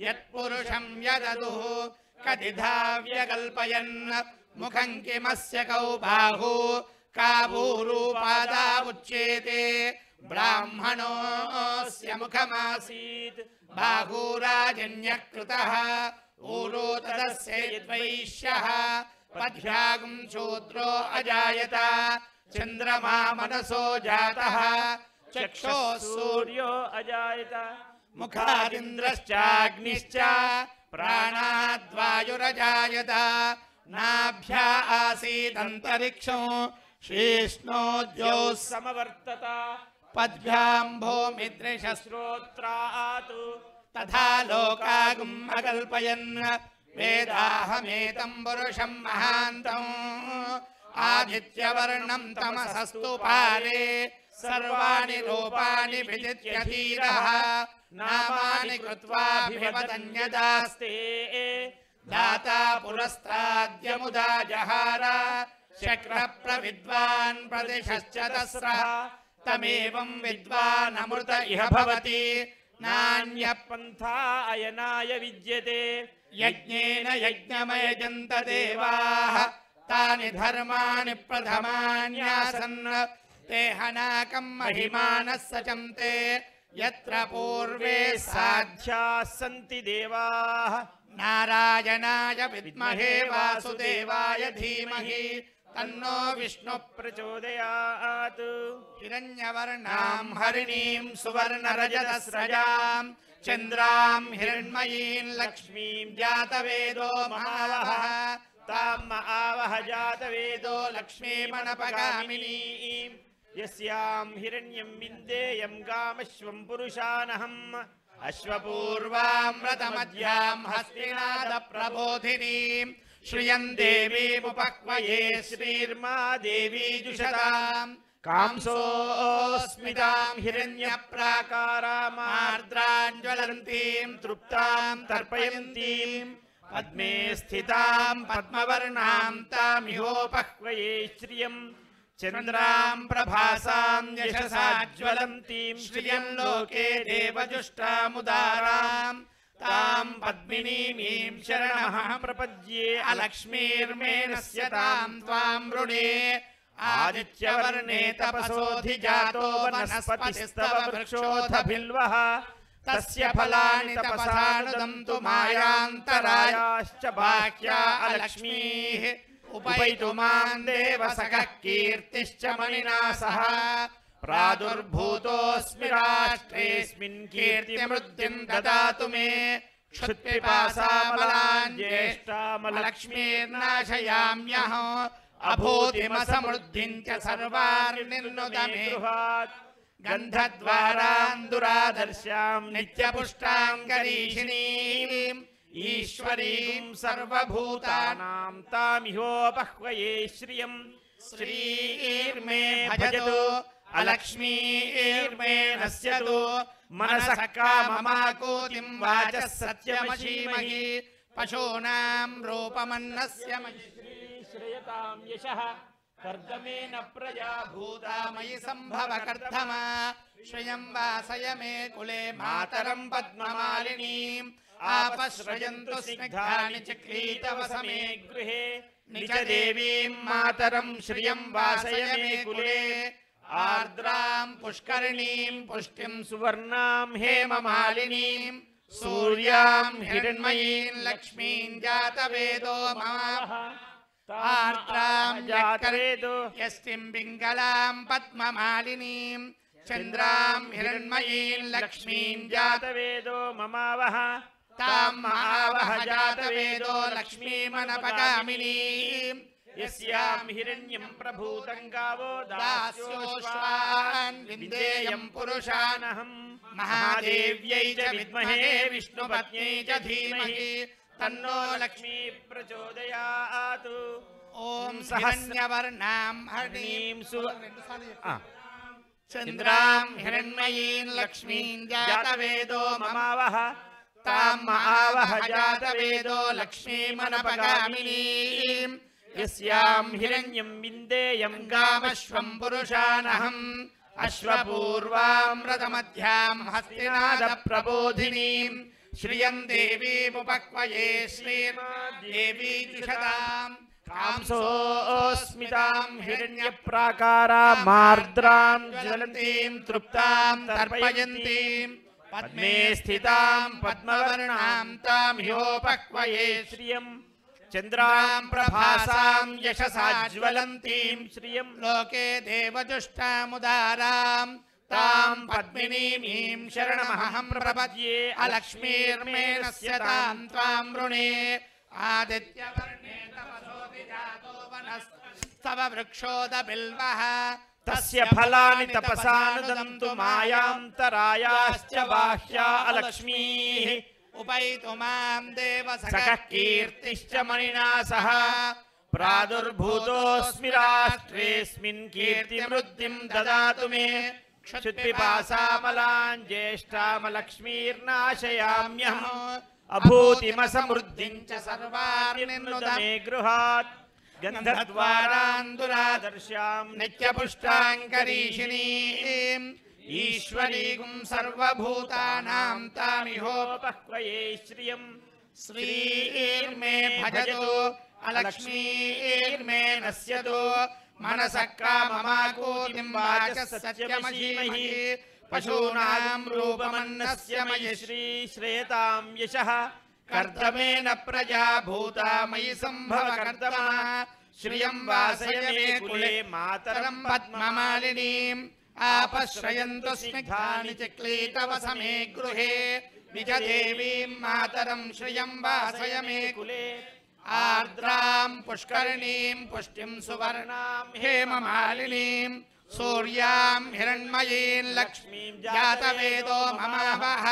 यत्पुरुषं यददुः कदिधा व्यकल्पयन् मुखं किमस्य कौ बाहु का भूरूपादा उच्येते ब्राह्मणोऽस्य मुखमासीत् बाहूराजन्यकृतः ऊरो तदस्यैद्वैश्यः पद्भ्यागुं शूद्रो अजायत चन्द्रमा मनसो जातः चक्षुः सूर्यो अजायत मुखादिन्द्रश्चाग्निश्च प्राणाद्वायुरजायत नाभ्या आसीदन्तरिक्षं शीष्णोद्यौ समवर्तत पद्भ्यां भूमिदृशश्रोत्रात् तथा लोकागुम् अकल्पयन् वेदाहमेतं पुरुषं महान्तम् आदित्यवर्णं तमसस्तु पारे सर्वाणि रूपाणि विजित्य धीरः नामानि कृत्वाभिवदन्यदास्ते दाता पुरस्ताद्यमुदा जहार शक्रः प्रविद्वान् प्रदिशश्च तस्रः तमेवं विद्वान् अमृत इह भवति नान्यः पन्था अयनाय विद्यते यज्ञेन यज्ञमयजन्त देवाः तानि धर्माणि प्रथमान्यासन् ते हनाकम् महिमानः सचन्ते यत्र पूर्वे साध्याः सन्ति देवाः नारायणाय विद्महे वासुदेवाय धीमहि तन्नो विष्णुः प्रचोदयात् हिरण्यवर्णां हरिणीं सुवर्णरजतस्रजां चन्द्रां हिरण्मयीं लक्ष्मीं जातवेदो महावः तां आवह जातवेदो लक्ष्मीमनपगामिनीं यस्यां हिरण्यं विन्देयं गामश्वं पुरुषानहम् अश्वपूर्वामृतमध्यां हस्तिनादप्रबोधिनीं श्रियं देवीमुपक्वये श्रीर्मा देवी जुषताम् कांसोऽस्मितां हिरण्यप्राकारामार्द्राञ्ज्वलन्तीं तृप्तां तर्पयन्तीं पद्मे स्थितां पद्मवर्णां तामिहोपक्वये श्रियम् चन्द्रां प्रभासां यशसाज्वलन्तीं श्रियं लोके देवजुष्टामुदारां तां पद्मिनीमीं शरणमहं प्रपद्ये अलक्ष्मीर्मेणस्य तां त्वां वृणे आदित्यवर्णे तपसोऽधिजातो वनस्पतिस्तव वृक्षोऽथ बिल्वः तस्य फलानि तपसानुदन्तु मायान्तरायाश्च बाह्या अलक्ष्मीः उपैतु मां देवसखः कीर्तिश्च मणिना सह प्रादुर्भूतोऽस्मि राष्ट्रेऽस्मिन् कीर्तिमृद्धिं ददातु मे क्षुत्पिपासामलां ज्येष्ठामलक्ष्मीर्नाशयाम्यहम् अभूतिमसमृद्धिं च सर्वार्निर्नुत मे गन्धद्वारान् दुरादर्शां नित्यपुष्टां करीषिणीम् ईश्वरीं सर्वभूतानां तामिहोपह्वये श्रियम् श्रीर्मे भजतु अलक्ष्मीर्मे नश्यतु मनसः काममाकूतिं वाचः सत्यमशीमहि पशूनां रूपमन्नस्य श्रेयतां यशः कर्दमेन प्रजा भूता मयि सम्भव कर्दमा श्रियं वासय मे कुले मातरं पद्ममालिनीम् आपश्रयन्तु स्निग्धानि चिक्लीतवस मे गृहे निज देवीं मातरं श्रियं वासय मे कुले आर्द्रां पुष्करिणीं पुष्टिं सुवर्णां हेममालिनीं सूर्यां हिरण्मयीं लक्ष्मीं जातवेदो मम आर्द्रां जातवेदो यस्तिं पिङ्गलां पद्ममालिनीं चन्द्रां हिरण्मयीं लक्ष्मीं जातवेदो ममावह तां महावह जातवेदो लक्ष्मीमनपगामिनीं यस्यां हिरण्यं प्रभूतं गावो दास्योश्वान् विन्देयं पुरुषानहं महादेव्यै च विद्महे विष्णुपत्न्यै च धीमहि तन्नो लक्ष्मी प्रचोदयात् ॐ हिरण्यवर्णां हरिणीं चन्द्रां हिरण्मयीं लक्ष्मीं जातवेदो ममावह तां महावह जातवेदो लक्ष्मीमनपगामिनीं यस्यां हिरण्यं विन्देयं गामश्वं पुरुषानहम् अश्वपूर्वां रथमध्यां हस्तिनादप्रबोधिनीं श्रियं देवीमुपक्वये श्रीर्देवी जुषतां कांसोऽस्मितां हिरण्यप्राकारां मार्द्रां ज्वलन्तीं तृप्तां तर्पयन्तीं पद्मे स्थितां पद्मवर्णां तां ह्योपक्वये श्रियं चन्द्रां प्रभासां यशसा ज्वलन्तीं श्रियं लोके देवजुष्टामुदारां तां पद्मिनीं शरणमहं प्रपद्ये अलक्ष्मीर्मे नश्यतां त्वां वृणे आदित्यवर्णे तपसोऽपि जातो वनस्तव वृक्षोदबिल्वः तस्य फलानि तपसानुदन्तु मायान्तरायाश्च बाह्या अलक्ष्मीः उपैतु मां देवसखः कीर्तिश्च मणिना सह प्रादुर्भूतोऽस्मि राष्ट्रेऽस्मिन् कीर्तिमृद्धिं ददातु मे क्षुत्पिपासामलां ज्येष्ठामलक्ष्मीर्नाशयाम्यहम् अभूतिमसमृद्धिं च सर्वाणि निर्नुद मे गृहात् गन्धद्वारान्दुरादर्शां नित्यपुष्टाङ्करीषिणीं ईश्वरीं सर्वभूतानां तामिहोपक्वये श्रियं श्रीर्मे भजतु अलक्ष्मीर्मे नश्यतु मनसः काममाकूतिं वाचः सत्यमधीमहि पशूनां रूपमन्नस्य मयि श्रीश्रेतां यशः कर्दमेन प्रजा भूता मयि सम्भव कर्दमा श्रियं वासय मे कुले मातरं पद्ममालिनीम् आपश्रयन्तु स्निग्धानि चिक्लीतवस मे गृहे निज देवीं मातरं श्रियं वासय मे कुले आर्द्रां पुष्करिणीं पुष्टिं सुवर्णां हेममालिनीं सूर्यां हिरण्मयीं लक्ष्मीं जातवेदो ममावह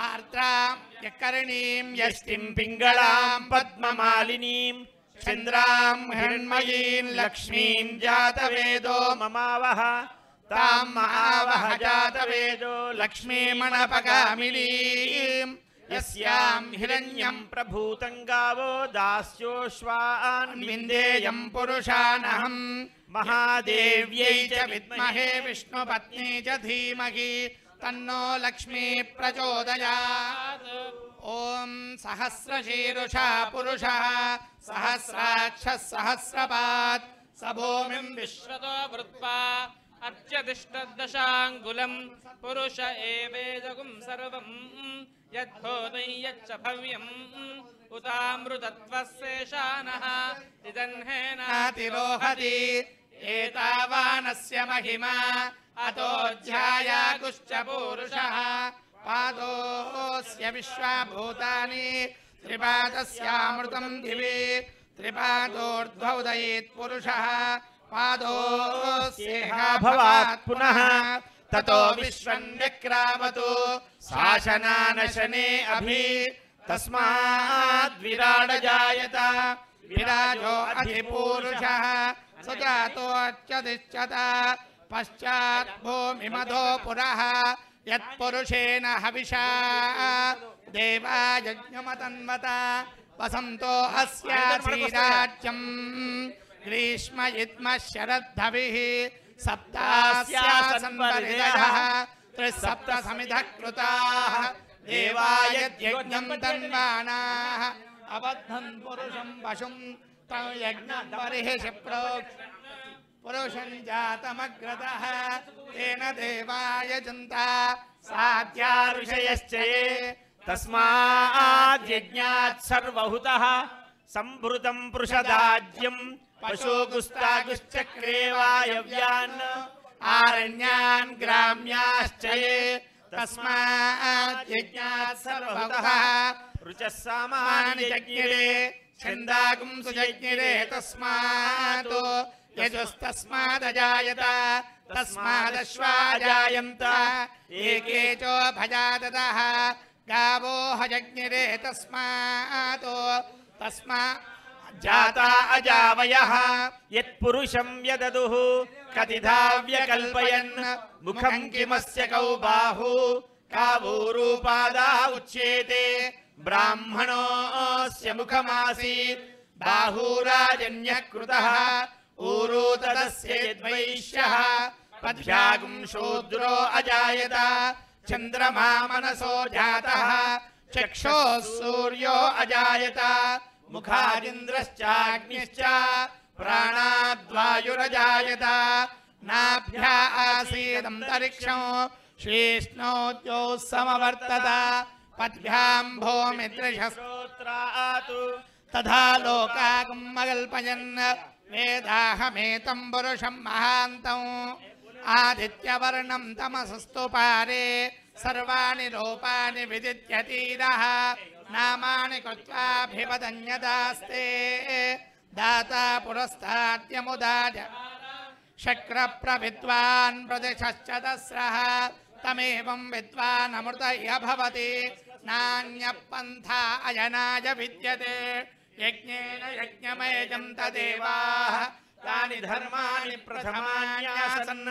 आर्द्रां यकर्णीं यष्टिं पिङ्गलां पद्ममालिनीं चन्द्रां हिरण्मयीं लक्ष्मीं जातवेदो ममावह तां महावह जातवेदो लक्ष्मीमनपगामिनीं यस्यां हिरण्यं प्रभूतं गावो दास्योश्वान् विन्देयं पुरुषानहम् महादेव्यै च विद्महे विष्णुपत्न्यै च धीमहि तन्नो लक्ष्मी प्रचोदयात् ॐ सहस्रशीरुषा पुरुषः सहस्राक्षः सहस्रपात् स भूमिं विश्वतो वृत्वा अर्च्यतिष्ठद्दशाङ्गुलं पुरुष एवेदगुं सर्वं यद्भूतं यच्च भव्यम् उतामृतत्वस्येषानः तिदह्नेनातिरोहति एतावानस्य महिमा अतो ध्यायागुश्च पूरुषः पादोऽस्य विश्वाभूतानि त्रिपादस्यामृतं दिवि त्रिपादोर्ध्वोदयेत् पुरुषः पादोऽस्येह भवात् पुनः ततो विश्वं व्यक्रामतु शासनानशने अभि तस्माद् विराड जायत विराजो अधिपूरुषः सुजातोऽच्युतिष्ठत पश्चात् भूमिमधो पुरः यत्पुरुषेण हविषा देवा यज्ञमतन्वत वसन्तो अस्यासीराज्यम् ग्रीष्म इद्म शरद्धविः सप्तास्यासन् परिदयः त्रिसप्त समिधः कृताः देवाय यज्ञं तन्वानाः अबद्धं पुरुषं पशुं तं यज्ञपरिहि पुरुषं जातमग्रतः तेन देवाय जन्ता साध्या ऋषयश्च ये तस्माद् यज्ञात् सर्वहुतः संभृतं पृषदाज्यं पशुगुस्तागुश्चक्रे वायव्यान् आरण्यान् ग्राम्याश्च ये तस्मात् यज्ञात् सर्वहुतः ऋचः सामान्यज्ञिरे छन्दागुं सुजज्ञिरे तस्मात् यजुस्तस्मादजायत तस्मादश्वाजायन्त एके चोभजादतः गावो हजज्ञिरे तस्मात् जाता अजावयः यत्पुरुषं यददुः कतिधा व्यकल्पयन् मुखं किमस्य कौ बाहु कावूरूपादा उच्येते ब्राह्मणोऽस्य मुखमासीत् बाहुराजन्यः कृतः ऊरू तदस्य यद्वैश्यः पद्भ्यागुं शूद्रो अजायत चन्द्रमा मनसो जातः चक्षुः सूर्यो अजायत मुखादिन्द्रश्चाग्निश्च प्राणाद्वायुरजायत नाभ्या आसीदन्तरिक्षं शीष्णोद्यो समवर्तत पद्भ्यां भूमिदृशस्तोत्रात् तथा लोकागम् अकल्पयन् वेदाहमेतं पुरुषं महान्तम् आदित्यवर्णं तमसस्तु पारे सर्वाणि रूपाणि विदित्यतीरः नामानि कृत्वाभिवदन्यदास्ते दाता पुरस्ताद्यमुदाय शक्रप्रविद्वान् प्रदिशश्च तस्रः तमेवं विद्वान् अमृतय भवति नान्यः पन्था अयनाय विद्यते यज्ञेन यज्ञमयजन्त देवाः तानि धर्माणि प्रथमान्यासन्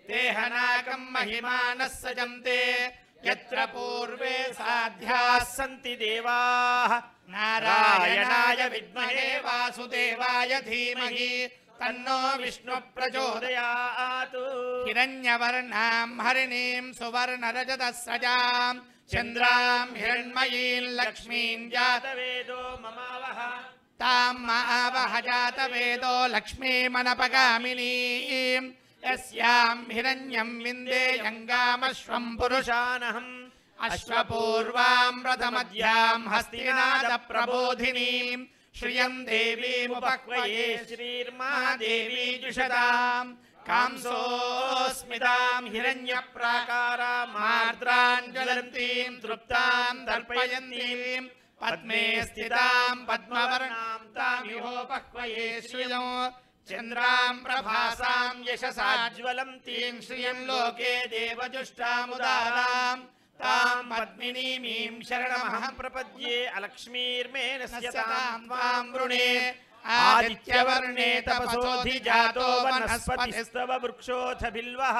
तेहनाकं महिमानः सजन्ते यत्र पूर्वे साध्याः सन्ति देवाः नारायणाय विद्महे वासुदेवाय धीमहि तन्नो विष्णु प्रचोदयात् हिरण्यवर्णां हरिणीं सुवर्णरजतस्रजां चन्द्रां हिरण्मयीं लक्ष्मीं जातवेदो ममावह तां मावह जातवेदो लक्ष्मीमनपगामिनीं यस्यां हिरण्यं विन्देयङ्गामश्वं पुरुषानहम् अश्वपूर्वां रथमध्यां हस्तिनादप्रबोधिनीं श्रियं देवीमुपक्वये श्रीर्मा देवी जुषतां कांसोऽस्मितां हिरण्यप्राकारां मार्द्रां ज्वलन्तीं तृप्तां दर्पयन्तीं पद्मे स्थितां पद्मवर्णां तामिहोपक्वये श्रियं चन्द्रां प्रभासां यशसा ज्वलन्तीं श्रियं लोके देवजुष्टामुदारां तां पद्मिनीमीं शरणमहं प्रपद्ये अलक्ष्मीर्मे नश्यतां त्वां वृणे आदित्यवर्णे तपसोऽधिजातो वनस्पतिस्तव वृक्षोऽथ बिल्वः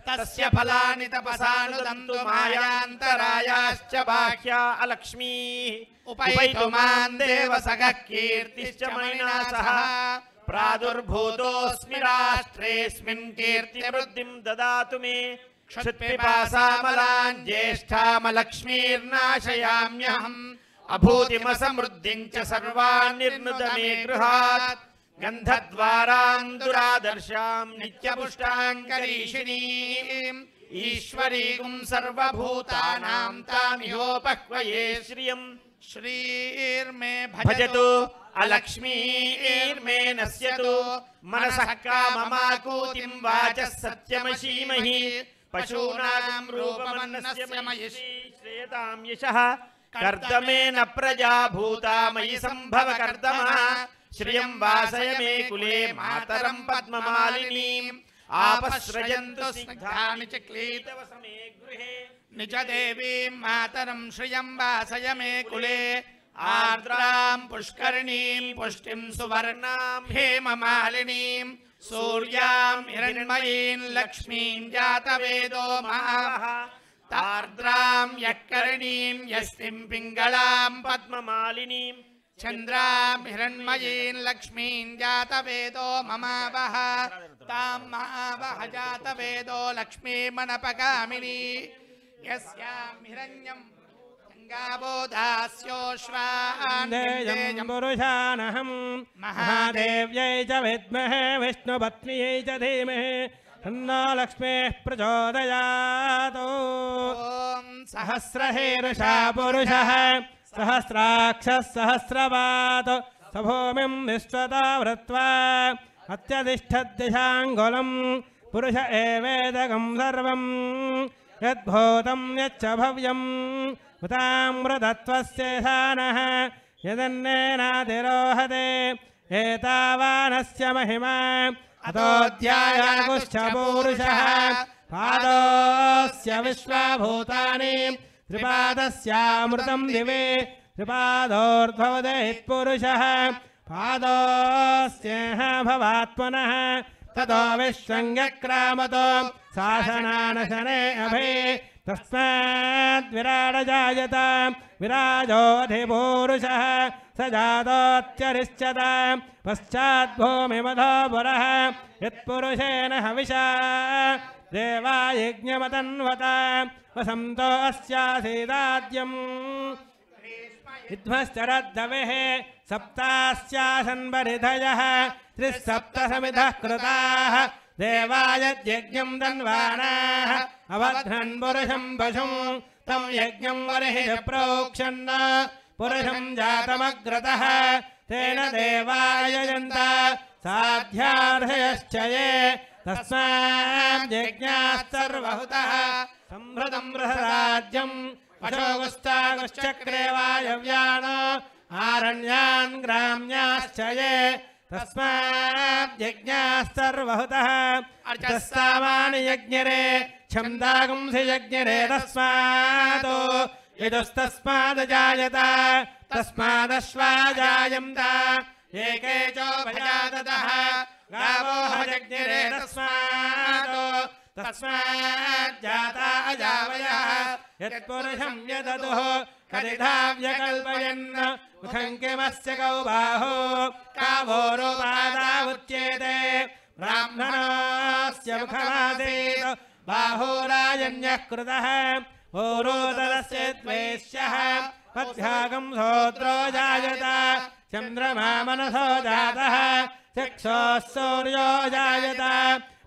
तस्य फलानि तपसानुदन्तु मायान्तरायाश्च बाह्या अलक्ष्मीः उपैतु मां देवसखः कीर्तिश्च मणिना सह प्रादुर्भूतोऽस्मि राष्ट्रेऽस्मिन् कीर्तिवृद्धिं ददातु मे क्षुत्पिपासामलान् ज्येष्ठामलक्ष्मीर्नाशयाम्यहम् अभूतिमसमृद्धिं च सर्वान् निर्नुद मे गृहात् गन्धद्वारां दुरादर्शां नित्यपुष्टां करीषिणीम् ईश्वरीं सर्वभूतानां तामिहोपक्वये श्रियं श्रीर्मे भजतु अलक्ष्मीर्मे नश्यतु मनसः काममाकूतिं वाचः सत्यमशीमहि पशूनां रूपमन्नस्य मयि श्रेयतां यशः कर्दमेन प्रजा भूता मयि सम्भव कर्दमः श्रियं वासय मे कुले मातरं पद्ममालिनीम् आपस्रजन्तु स्निग्धानि च क्लीतवसमे गृहे निज देवीं मातरं श्रियं वासय मे कुले आर्द्रां पुष्करिणीं पुष्टिं सुवर्णां हेममालिनीं सूर्यां हिरण्मयीं लक्ष्मीं जातवेदो महाः तार्द्रां यक्करिणीं यस्तिं पिङ्गलां पद्ममालिनीं चन्द्रां हिरण्मयीं लक्ष्मीं जातवेदो ममावह तां महावह जातवेदो लक्ष्मीमनपगामिनी यस्यां हिरण्यं गङ्गाबोधास्योश्वान्देयं पुरुषानहं महादेव्यै च विद्महे विष्णुपत्न्यै च धीमहि तन्नो लक्ष्मीः प्रचोदयात्। ॐ सहस्रहेरुषा पुरुषः सहस्राक्षः सहस्रपात् स भूमिं विश्वतो वृत्वा अत्यतिष्ठद्दिशाङ्गुलं पुरुष एवेदकं सर्वं यद्भूतं यच्च भव्यं उतामृतत्वस्येषानः यदन्नेनातिरोहते एतावानस्य महिमा अतोऽध्यायागुश्च पूरुषः पादोऽस्य विश्वभूतानि त्रिपादस्यामृतं दिवे त्रिपादोर्ध्वोदयेत्पुरुषः पादोऽस्येह भवात्मनः ततो विश्वङ्ग्यक्रामतो शासनानशने अभे तस्माद्विराडजायत विराजोऽधिपूरुषः स जातोऽत्यरिष्यत पश्चाद्भूमिमधो पुरः यत्पुरुषेण हविषा देवा यज्ञमतन्वत वसन्तो अस्यासीदाद्यम् विद्मश्चरद्दवेः सप्तास्यासन्वरिधयः त्रिसप्तसमिधः कृताः देवायज्ञं धन्वानाः अवध्रन् पुरुषं पशुं तं यज्ञं वरिहि प्रोक्षन् पुरुषं जातमग्रतः तेन देवायजन्त साध्यार्हयश्च ये तस्माद्यज्ञास्तर्वहुतः संहृतं बृहराज्यं पशोगुस्तागुश्चक्रे वायव्यानो आरण्यान् ग्राम्याश्च ये तस्माद्यज्ञास्तर्वहुतः अर्चस्सामानि यज्ञरे छन्दागुंसि यज्ञरे तस्मात् यजुस्तस्मादजायत तस्मादश्वा जायन्त एके चोभयादतः गावो यज्ञरे तस्माज्जाता अजावयः यत्पुरुषं यदतुः करिधाव्यकल्पयन् मुखं किमस्य कौ बाहो कावोरुपादावुच्येते ब्राह्मणस्य मुखमासीत् बाहुराजन्यः कृतः ओरोदरस्य द्वेष्यः पद्भ्यागं सोत्रो जायत चन्द्रमा मनसो जातः चक्षुः सूर्यो जायत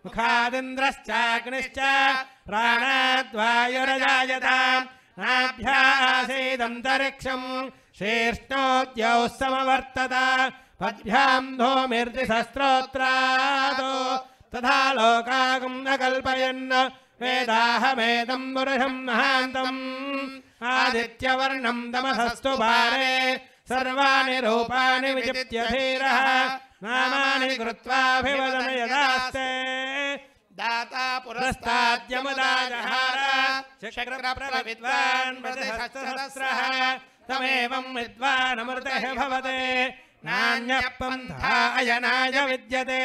मुखादिन्द्रश्चाग्निश्च प्राणाद्वायुरजायत नाभ्यासीदन्तरिक्षं शीर्ष्णोद्यौ समवर्तत पद्भ्यां धूमिर्दिशस्त्रोत्रात् तथा लोकागं न कल्पयन् वेदाहमेदं पुरुषं महान्तम् आदित्यवर्णं तमसस्तु पारे सर्वाणि रूपाणि विचित्य धीरः नामानि कृत्वाभिवदन यदास्ते दाता पुरस्ताद्यमुदाजहार चक्रप्रविद्वान् प्रतिहस्तसहस्रः तमेवं विद्वानमृतः भवते नान्यः पन्था अयनाय विद्यते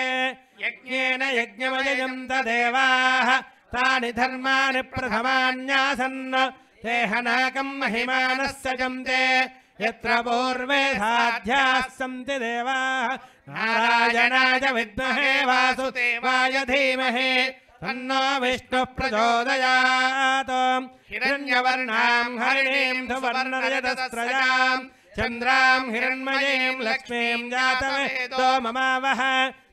यज्ञेन यज्ञमयजन्त देवाः तानि धर्माणि प्रथमान्यासन् ते हनाकं महिमानः सजन्ते यत्र पूर्वे साध्याः सन्ति देवाः नारायणाय विद्महे वासुदेवाय धीमहि तन्नो विष्णुः प्रचोदयात् हिरण्यवर्णां हरिणीं सुवर्णरजतस्रजां चन्द्रां हिरण्मयीं लक्ष्मीं जातवेदो ममावह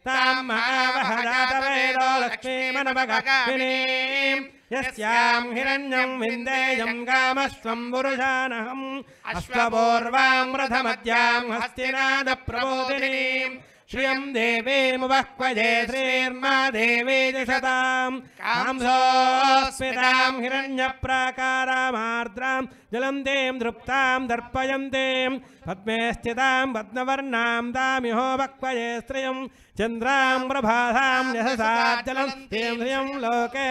तां महावह जातवेदो लक्ष्मीमनपगामिनीं यस्यां हिरण्यं विन्देयं कामस्त्वं पुरुषानहम् अश्वपूर्वां रथमद्यां हस्तिनादप्रबोधिनीं श्रियं देवीमुपह्वये श्रीर्मा देवी दिशतां कांसोऽस्मितां हिरण्यप्राकारामार्द्रां ज्वलन्तीं दृप्तां दर्पयन्तीं पद्मे स्थितां पद्मवर्णां तामिहो वक्वये श्रियं चन्द्रां प्रभासां यशसाज्जलन्तीं श्रियं लोके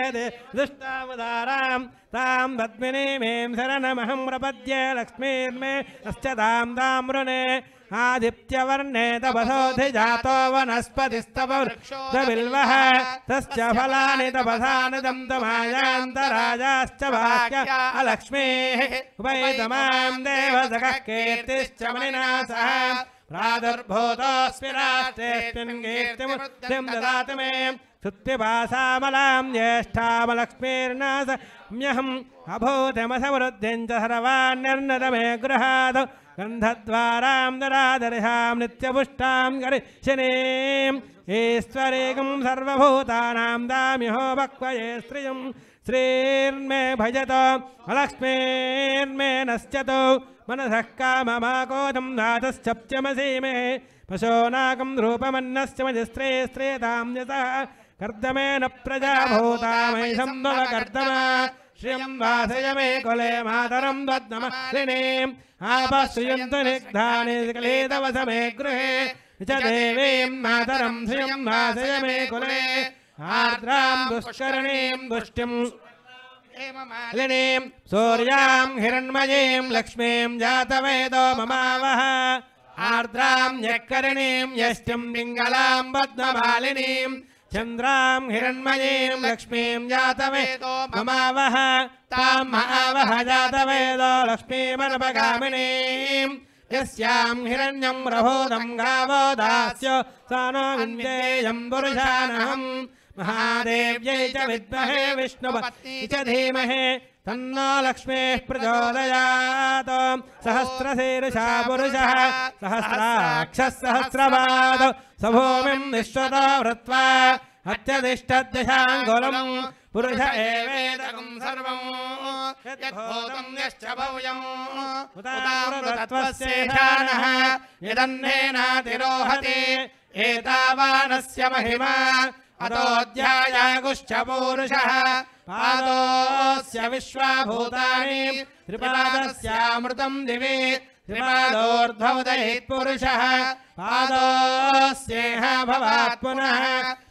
दुष्टावतारां तां पद्मिनीमीं शरणमहं प्रपद्ये लक्ष्मीर्मे अस्य तां ताम्रुणे आदित्यवर्णे तपसोऽधिजातो वनस्पतिस्तव वृक्षोऽबिल्वः तस्य फलानि तपसानिदं तमायान्तराजाश्च वाक्य अलक्ष्मीः उपैतमां देवसखः कीर्तिश्च मणिना सह प्रादुर्भूतोऽस्मि राष्ट्रेऽस्मिन् कीर्तिमुक्तिं ददातु मे स्तुत्यभासामलां ज्येष्ठामलक्ष्मीर्नासम्यहम् अभूतमसमृद्धिं च सर्वान्यर्नद मे गृहात् गन्धद्वारां दरादर्शां नित्यपुष्टां गरिष्यनीम् ईश्वरेकं सर्वभूतानां दाम्यहो वक्वये श्रियं श्रीर्मे भजतो अलक्ष्मीर्मे नश्यतो मनसः काममाकोदं नाथश्चप्त्यमसीमे पशोनाकं रूपमन्नस्य मजस्त्रे श्रेतां यतः कर्दमेन प्रजाभूतामयि सम्भव कर्दमा श्रियं वासय मे कुले मातरं वद्नमलिनीम् आपश्रियन्तु निग्धानि कलेतवस मे गृहे च देवीं मातरं श्रियं वासय मे कुले आर्द्रां दुष्करणीं दुष्टिं लिनीं सूर्यां हिरण्मयीं लक्ष्मीं जातवेदो ममावह आर्द्रां यक्करणीं यष्टिं पिङ्गलां पद्ममालिनीं चन्द्रां हिरण्मयीं लक्ष्मीं जातवेदो ममावह तां महावह जातवेदो लक्ष्मीमनपगामिनीं यस्यां हिरण्यं प्रभूतं गावो दास्यो सा नो विन्देयं पुरुषानहम् महादेव्यै च विद्महे विष्णुपत्नी च धीमहि तन्नो लक्ष्मीः प्रचोदयात् सहस्रशीर्षा पुरुषः सहस्राक्षः सहस्रपादौ स भूमिं विश्वतो वृत्वा अत्यतिष्ठद्दशाङ्गुलं पुरुष एवेदकं सर्वं यद्भूतं यश्च भव्यम् उदामृतत्वस्येषाणः यदन्नेनातिरोहति एतावानस्य महिमा अतोऽध्यायागुश्च पूरुषः पादोऽस्य विश्वाभूतानि त्रिपादस्यामृतं दिवि त्रिपादोर्ध्वोदयेत् पुरुषः पादोऽस्येह भवात् पुनः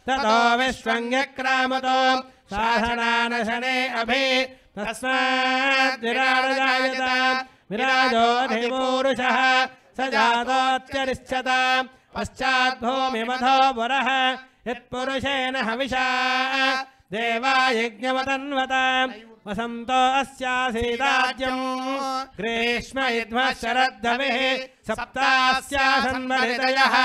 ततो विश्वं यक्रामतो साधनानशने अभि तस्माद् विराजजायत विराजोऽधिपूरुषः स जातोऽत्यरिष्यत पश्चाद्भूमिमधो पुरः यत्पुरुषेण हविषा देवा यज्ञमतन्वत वसन्तो अस्यासीदाज्यम् ग्रीष्म इद्मः शरद्धविः सप्तास्यासन्मरितयः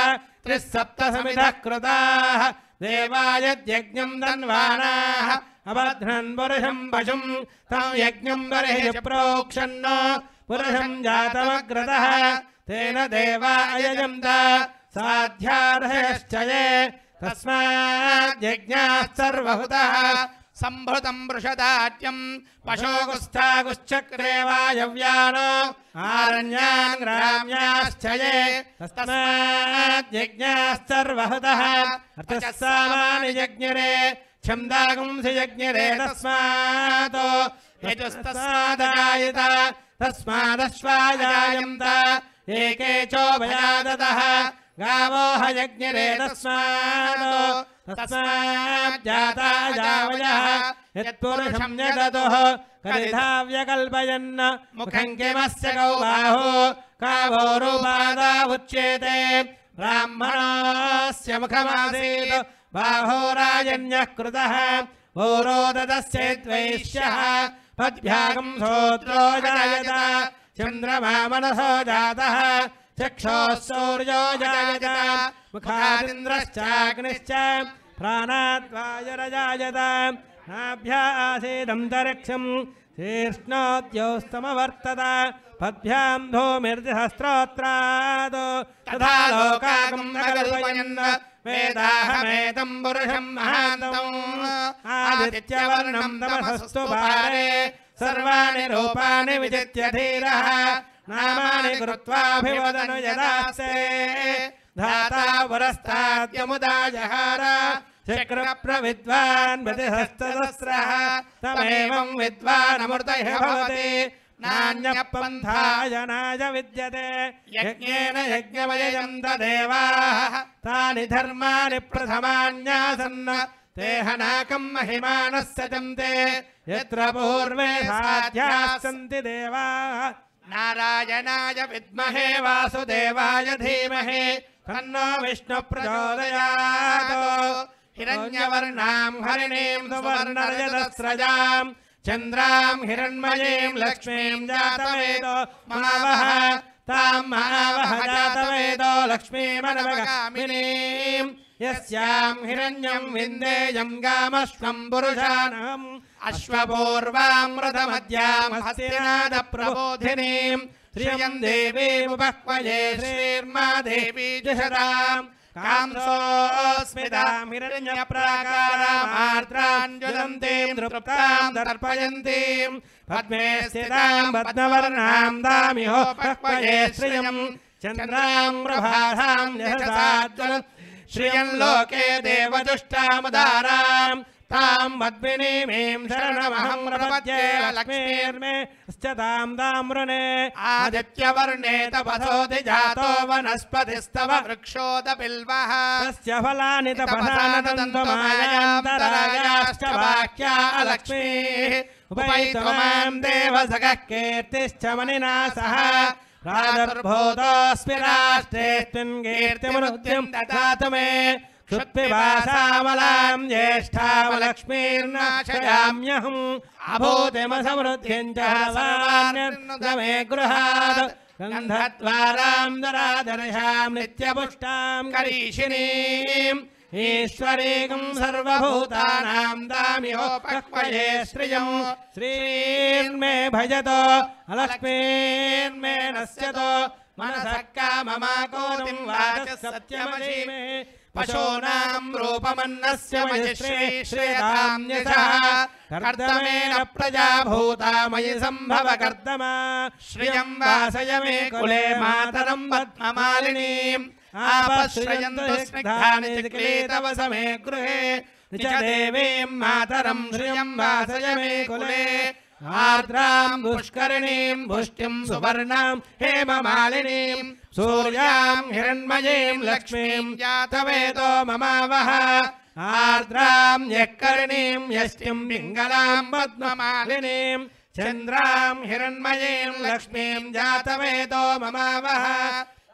त्रिः सप्तसमिधः कृताः देवा यद्यज्ञम् धन्वानाः अबध्नन् पुरुषम् पशुम् तं यज्ञम् बर्हिः प्रोक्षन् पुरुषम् जातमग्रतः तेन देवा अयजन्त साध्यार्हयश्च ये तस्माद्यज्ञाः सर्वहुतः संभृतं वृषदाट्यं पशोगुस्थागुश्चक्रे वायव्यानो आरण्यान् ग्राम्याश्च ये तस्माद्यज्ञाः सर्वहुतः अर्थः सामानि यज्ञरे छन्दागुंसि यज्ञरे तस्मात् यजुस्तस्मादायत तस्मादश्वाजायन्त एके चोभयादतः गावो ह यज्ञरे तस्माज्जाता जावयः यत्पुरुषं यदतुः कलिधाव्यकल्पयन् मुखं किमस्य कौ बाहो कावो रूपादावुच्येते ब्राह्मणस्य मुखमासीत् बाहो राजन्यः कृतः पौरोदतस्येद्वैश्यः पद्भ्यागं श्रोत्रो जायत चन्द्रमा मनसो जातः चक्षुः सूर्यो जायत मुखादिन्द्रश्चाग्निश्च प्राणाद्वायुरजायत नाभ्या आसीदन्तरिक्षं शीर्ष्णोद्योस्तमवर्तत पद्भ्यां धूमिर्जहस्रोत्रात् तथा लोकागम् अकल्पयन् वेदाहमेतं पुरुषं महान्तम् आदित्यवर्णं तमसस्तु पारे सर्वाणि रूपाणि विजित्य धीरः नामानि कृत्वाभिवदनु यदास्ते धाता पुरस्ताद्यमुदा जहार शक्रप्रविद्वान् प्रतिहस्तदस्रः तमेवं विद्वानमृतः भवति नान्यः पन्थायनाय विद्यते यज्ञेन यज्ञमयजन्त देवाः तानि धर्माणि प्रथमान्यासन् ते हनाकं महिमानः सजन्ते यत्र पूर्वे साध्याः सन्ति देवाः नारायणाय विद्महे वासुदेवाय धीमहि तन्नो विष्णुः प्रचोदयात् हिरण्यवर्णां हरिणीं सुवर्णरजतस्रजां चन्द्रां हिरण्मयीं लक्ष्मीं जातवेदो महावः तां महावह जातवेदो लक्ष्मीमनवगामिनीम् यस्यां हिरण्यं विन्देयं गामश्वं पुरुषानहम् अश्वपूर्वामृतमद्यां हस्तिनादप्रबोधिनीं श्रियं देवीमुपह्वये श्रीर्मा देवी जुषताम् कांसोऽस्मितां हिरण्यप्राकारामार्द्रां ज्वलन्तीं तृप्तां दर्पयन्तीं पद्मे स्थितां पद्मवर्णां दामिहोपह्वये श्रियं चन्द्रां प्रभासां यशसा श्रियं लोके देवदुष्टामुदारां तां पद्मिनीमीं शरणमहं प्रपद्ये लक्ष्मीर्मे स्थितां ताम्रुणे आदित्यवर्णे तपसोऽधि जातो वनस्पतिस्तव वृक्षोदपिल्वः तस्य फलानि तपसानदन्तमायान्तरायाश्च वाक्या अलक्ष्मीः उपैतु मां देवसखः कीर्तिश्च मणिना सह प्रादुर्भूतोऽस्मि राष्ट्रेऽस्मिन् कीर्तिमनुद्यं ददातु मे क्षुत्पिपासामलां ज्येष्ठावलक्ष्मीर्नाशयाम्यहम् अभूतिमसमृद्धिं च सर्वान्यर्नुदमे गृहात् गन्धद्वारां दरादर्शां नित्यपुष्टां करीषिणीम् ईश्वरीं सर्वभूतानां दामिहोपह्वये श्रियं श्रीर्मे भजतो अलक्ष्मीर्मे नश्यतो मनसः काममाकोतिं वाचः सत्यमशीमे पशूनां रूपमन्नस्य मयिश्री श्रेतां यशः कर्दमेन प्रजा भूता मयि सम्भव कर्दमा श्रियं वासय मे कुले मातरं पद्ममालिनीम् आपश्रयन्तु स्निग्धानि चिक्लीतवसमे गृहे निच देवीं मातरं श्रियं वासय मे कुले आर्द्रां पुष्करिणीं पुष्टिं सुवर्णां हेममालिनीं सूर्यां हिरण्मयीं लक्ष्मीं जातवेदो ममावह आर्द्रां यःकरिणीं यष्टिं पिङ्गलां पद्ममालिनीं चन्द्रां हिरण्मयीं लक्ष्मीं जातवेदो ममावह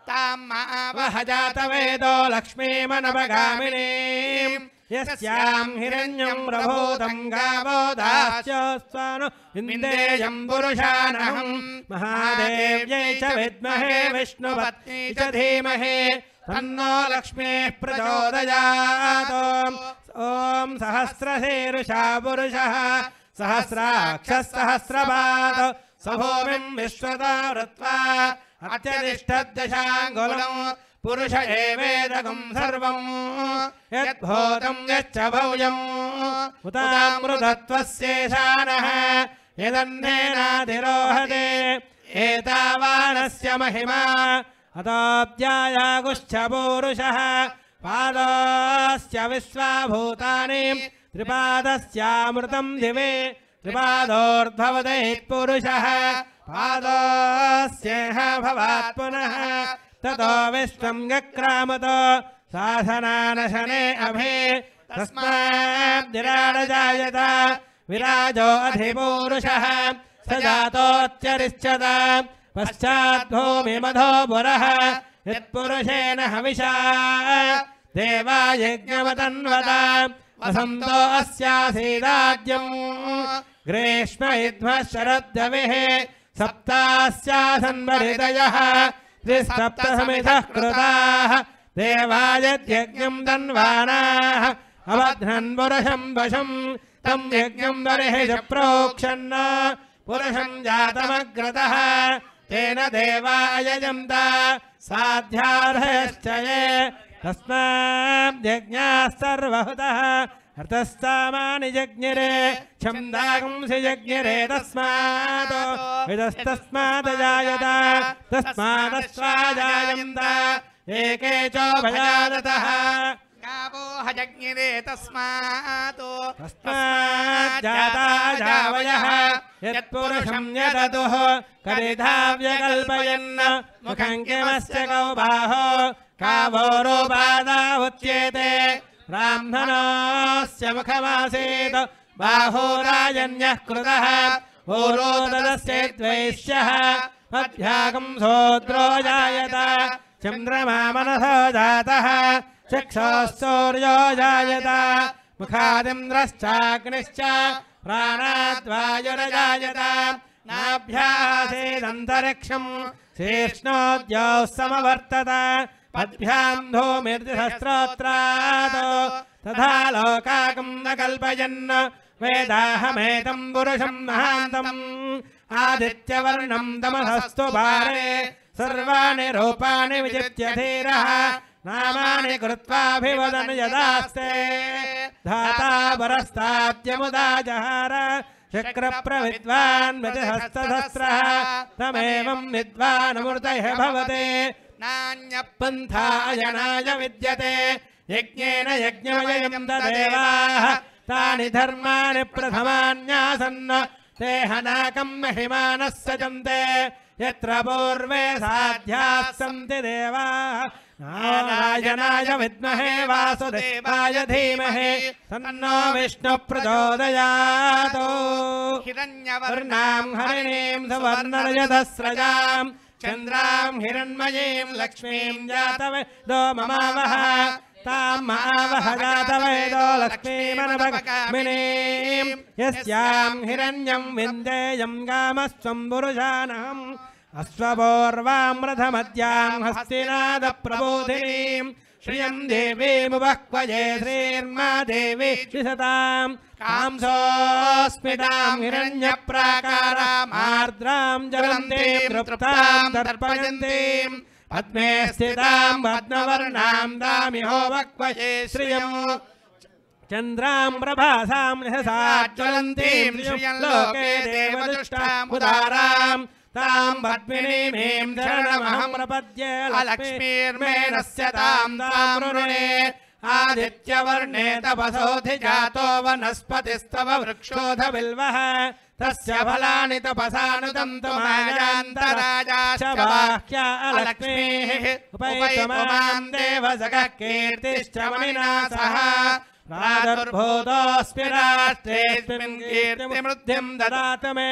तां महावह जातवेदो लक्ष्मीमनवगामिनीं यस्यां हिरण्यं प्रभूतं गावो दास्योऽस्वानो विन्देयं पुरुषानहम् महादेव्यै च विद्महे विष्णुपत्नी च धीमहि तन्नो लक्ष्मीः प्रचोदयात् ॐ सहस्रशीर्षा पुरुषः सहस्राक्षः सहस्रपाद स भूमिं विश्वतो वृत्वा अत्यतिष्ठद्दशाङ्गुलम् पुरुष एवेदकं सर्वं यद्भूतं यच्च भव्यम् उतामृतत्वस्येषानः यदन्नेनाधिरोहते एतावानस्य महिमा अतोऽप्यायागुश्च पूरुषः पादस्य विश्वाभूतानि त्रिपादस्यामृतं दिवे त्रिपादोर्ध्ववदैः पुरुषः पादस्येह भवात् पुनः ततो विश्वं गक्रामतो साधनानशने अभि तस्माद्विराडजायत विराजो अधिपूरुषः स जातोच्चरिष्यत पश्चाद्भूमिमधो पुरः यत्पुरुषेण हविषा देवा यज्ञवतन्वत वसन्तो अस्यासीदाद्यम् ग्रीष्म इद्मः शरद्दविः सप्तास्यासन्वरितयः त्रिसप्तसमितः कृताः देवायज्ञं तन्वानाः अवध्नन् पुरुषं वशं तं यज्ञं बर्हिष प्रोक्षन् पुरुषं जातमग्रतः तेन देवा यजन्त साध्यार्हयश्च ये तस्माद्यज्ञाः सर्वहुतः अर्थस्तामानि जज्ञिरे छन्दागुंसि जज्ञिरे तस्मात् विदस्तस्मादजायत तस्मादस्वाजायन्त एके चोभयादतः गावो हजज्ञिरे तस्मात् तस्माज्जाता जावयः यत्पुरुषं यदतुः करिधाव्यकल्पयन् मुखं किमस्य कौ बाहो कावो रूपादा उच्येते ब्राह्मणस्य मुखमासीत् बाहुराजन्यः कृतः ऊरोदस्येद्वैश्यः मध्यागं सोद्रो जायत चन्द्रमा मनसो जातः चक्षुः सूर्यो जायत मुखादिन्द्रश्चाग्निश्च प्राणाद्वायुरजायत नाभ्यासीदन्तरिक्षम् शेष्णोद्यौ समवर्तत पद्भ्यां धूमिर्दिसहस्रोत्रात् तथा लोकाकं न कल्पयन् वेदाहमेतं पुरुषं महान्तम् आदित्यवर्णं तमसस्तु भारे सर्वाणि रूपाणि विजित्य धीरः नामानि कृत्वाभिवदन् यदास्ते धाता परस्ताद्यमुदा जहार शक्रप्रविद्वान् व्यतिहस्तसहस्रः तमेवं विद्वानमूर्तयः भवते नान्यपन्थायनाय विद्यते यज्ञेन यज्ञमयं तदेवाः तानि धर्माणि प्रथमान्यासन् ते हनाकं महिमानः सजन्ते यत्र पूर्वे साध्याः सन्ति देवाः नारायणाय विद्महे वासुदेवाय धीमहि तन्नो विष्णुः प्रचोदयात् हिरण्यवर्णां हरिणीं सुवर्णरजतस्रजां चन्द्रां हिरण्मयीं लक्ष्मीं जातवेदो ममावह तां महावह जातवेदो लक्ष्मीमनभगामिनीं यस्यां हिरण्यं विन्देयं गामस्त्वं पुरुषानहम् अश्वपूर्वामृतमद्यां हस्तिनादप्रबोधिनीं श्रियं देवीमुपह्वये श्रीर्मा देवी विशतां कांसोऽस्मितां हिरण्यप्राकारामार्द्रां ज्वलन्तीं तृप्तां दर्पयन्तीं पद्मे स्थितां पद्मवर्णां दामिहोपह्वये श्रियं चन्द्रां प्रभासां निहसाज्ज्वलन्तीं श्रियं लोके देवदुष्टाम् उदारां तां पद्मिनीं शरणमहं प्रपद्ये लक्ष्मीर्मेणस्य तां ताम्रुणे आदित्यवर्णे तपसोऽधिजातो वनस्पतिस्तव वृक्षोऽध बिल्वः तस्य फलानि तपसानुदन्तमायान्तराजाश्च बाह्या अलक्ष्मीः उपैतुमां देवसखः कीर्तिश्च मणिना सह प्रादुर्भूतोऽस्मि राष्ट्रेऽस्मिन् कीर्तिमृद्धिं ददातु मे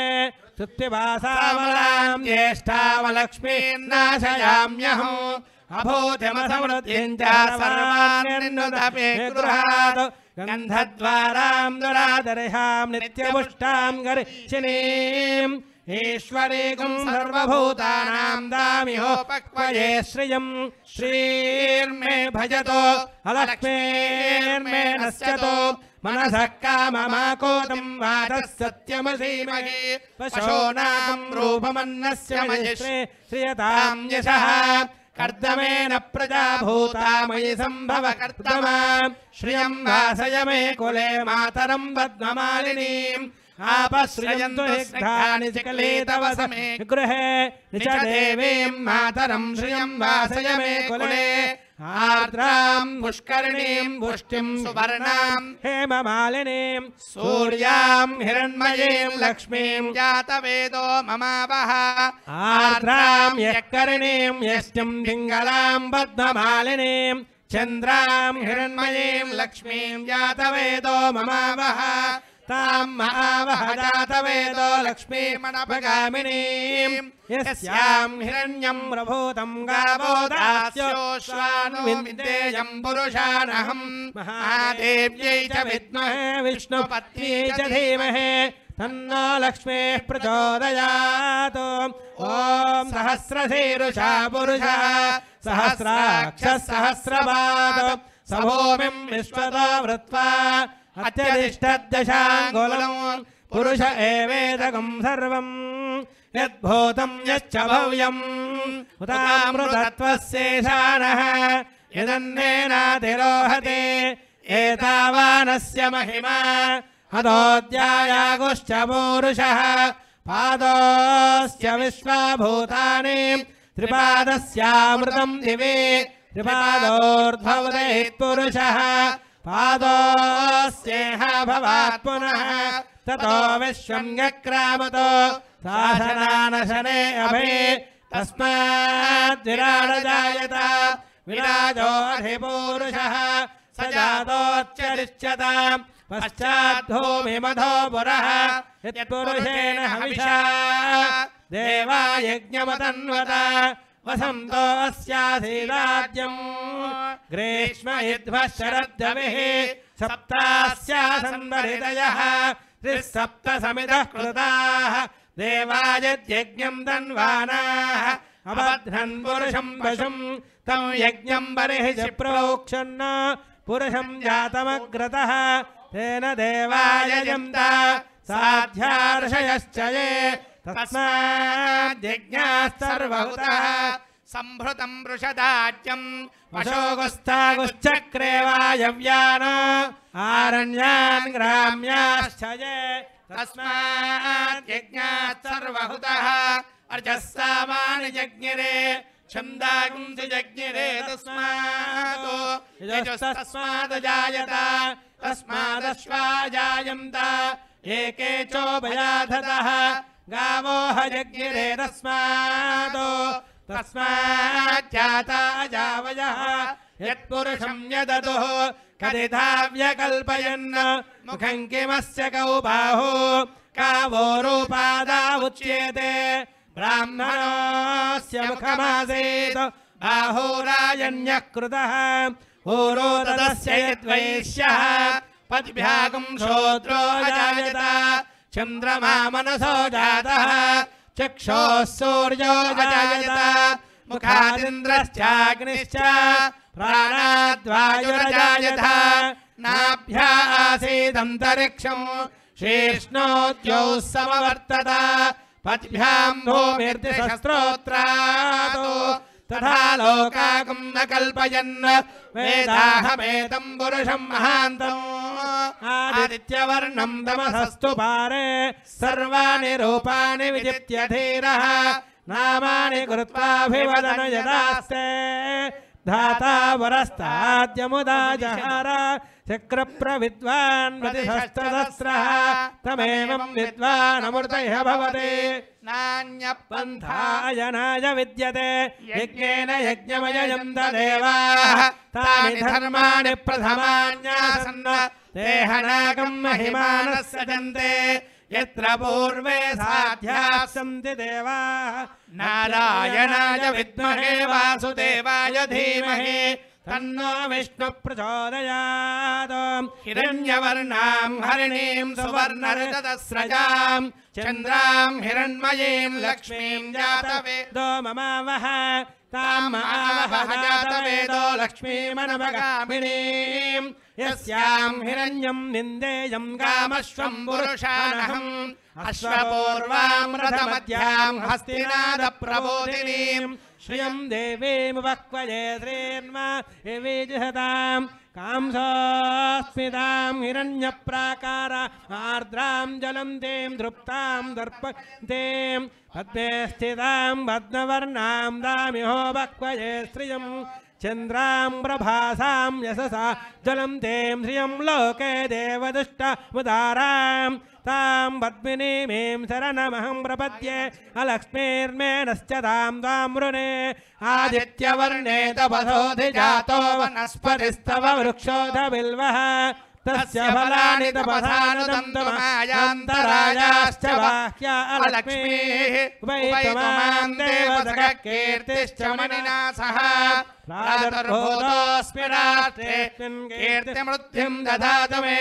सुत्तिवासामलां ज्येष्ठामलक्ष्मीर्नाशयाम्यहम् अभूतिमसमृद्धिं च सर्वान्निर्नुदपि गृहात् गन्धद्वारां दुरादर्हां नित्यपुष्टां गरिषिणीम् ईश्वरीकं सर्वभूतानां दामिहोपक्वये श्रियं श्रीर्मे भजतो अलक्ष्मीर्मे नश्यतो मनसः काममाकोतं वातः सत्यमसीमहि पशूनां रूपमन्नस्य मयि श्रियतां यशः कर्दमेन प्रजा भूता मयि सम्भव कर्दमा श्रियं वासय मे कुले मातरं पद्ममालिनीम् आपश्रियन्तु हिग्धानि सकले तव समे गृहे निच देवीं मातरं श्रियं वासय मे कुले आर्द्रां पुष्करिणीं पुष्टिं सुवर्णां हेममालिनीं सूर्यां हिरण्मयीं लक्ष्मीं जातवेदो ममावह आर्द्रां यक्करिणीं यष्टिं पिङ्गलां पद्ममालिनीं चन्द्रां हिरण्मयीं लक्ष्मीं जातवेदो ममावह तां महावह जातवेदो लक्ष्मीमनभगामिनीं यस्यां हिरण्यं प्रभूतं गावो दास्योश्वानुविन्देयं पुरुषानहम् महादेव्यै च विद्महे विष्णुपत्न्यै च धीमहि तन्नो लक्ष्मीः प्रचोदयात् ॐ सहस्रशीर्षा पुरुषः सहस्राक्षः सहस्रपाद स भूमिं विश्वतो वृत्वा अत्यतिष्ठद्दशाङ्गुलम् पुरुष एवेदकं सर्वम् यद्भूतं यच्च भव्यम् उतामृतत्वस्येषानः यदन्नेनातिरोहते एतावानस्य महिमा हतोऽध्यायागुश्च पूरुषः पादोऽस्य विश्वभूतानि त्रिपादस्यामृतं दिवे त्रिपादोर्ध्वोदयेत् पुरुषः पादोऽस्येह भवात् पुनः ततो विश्वं यक्रामतो शासनानशने अभे तस्माद् विराडजायत विराजोऽधिपूरुषः स जातोच्चरिष्यताम् पश्चाद्धूमिमधो पुरः यत्पुरुषेण हविषा देवा यज्ञमतन्वत वसन्तो अस्यासीदाद्यम् ग्रीष्म इद्भः शरद्दविः सप्तास्यासन्वरितयः त्रिसप्त समितः कृताः देवायद्यज्ञं तन्वानाः अबध्नन् पुरुषं पशुं तं यज्ञं बर्हिषि प्रोक्षन् पुरुषं जातमग्रतः तेन देवायजन्त साध्यार्षयश्च ये तस्माद्यज्ञास्तर्वहुतः संभृतं वृषदाज्यं पशोगुस्तागुश्चक्रे वायव्यान् आरण्यान् ग्राम्याश्च ये तस्माद्यज्ञात् सर्वहुतः अर्चस्सामानि जज्ञिरे छन्दागुंसि जज्ञिरे तस्मादजायत तस्मादश्वा जायन्त एके चोभयाधतः गावो हजज्ञिरे तस्माज्जाता अजावयः यत्पुरुषं यदतुः कदिधाव्यकल्पयन् मुखं किमस्य कौ बाहु कावो रूपादावुच्येते ब्राह्मणस्य मुखमासीत् बाहुरायण्यः कृतः ऊरोदस्य यद्वैश्यः पद्भ्यागं शूद्रो अजायत चन्द्रमा मनसो जातः चक्षुः सूर्यो अजायत मुखादिन्द्रश्चाग्निश्च प्राणाद्वायुरजायत नाभ्या आसीदन्तरिक्षं शीर्ष्णोद्यौ समवर्तत पद्भ्यां भूमिर्दिशस्त्रोत्रात् तथा लोकागं न कल्पयन् वेदाहमेतं पुरुषं महान्तम् आदित्यवर्णं तमसस्तु पारे सर्वाणि रूपाणि विजित्य धीरः नामानि कृत्वाभिवदन यदास्ते धाता वरस्ताद्यमुदा जहार चक्रप्रविद्वान् प्रतिशस्त्रदस्रः तमेवं विद्वानमृतयः भवति नान्यपन्थायनाय विद्यते यज्ञेन यज्ञमयजन्त देवाः तानि धर्माणि प्रथमान्यासन् देहनागं महिमानः सजन्ते यत्र पूर्वे साध्याः सन्ति देवाः नारायणाय विद्महे वासुदेवाय धीमहि तन्नो विष्णु प्रचोदयात् हिरण्यवर्णां हरिणीं सुवर्णरजतस्रजां चन्द्रां हिरण्मयीं लक्ष्मीं जातवेदो ममावह ताम् आवह जातवेदो लक्ष्मीमनवगामिनीं यस्यां हिरण्यं निन्देयं गामश्वं पुरुषानहम् अश्वपूर्वां रथमध्यां हस्तिनादप्रबोधिनीं श्रियं देवीमुपक्वये श्रीर्मा विजिहतां कांसोऽस्मितां हिरण्यप्राकार आर्द्रां जलन्तीं दृप्तां दर्पन्तीं पद्मे स्थितां पद्मवर्णां दामिहोपक्वये श्रियं चन्द्रां प्रभासां यशसा ज्वलन्तीं श्रियं लोके देवदुष्टमुदारां तां पद्मिनीमीं शरणमहं प्रपद्ये अलक्ष्मीर्मेणश्च तां ताम्रुणे आदित्यवर्णे तपसोऽधिजातो वनस्पतिस्तव वृक्षोऽध बिल्वः तस्य फलानि तपसानुदन्तमायान्तरायाश्च बाह्या अलक्ष्मीः उपैतमां देवसखः कीर्तिश्च मणिना सह प्रादुर्भूतोऽस्मि राष्ट्रेऽस्मिन् कीर्तिमृद्धिं ददातु मे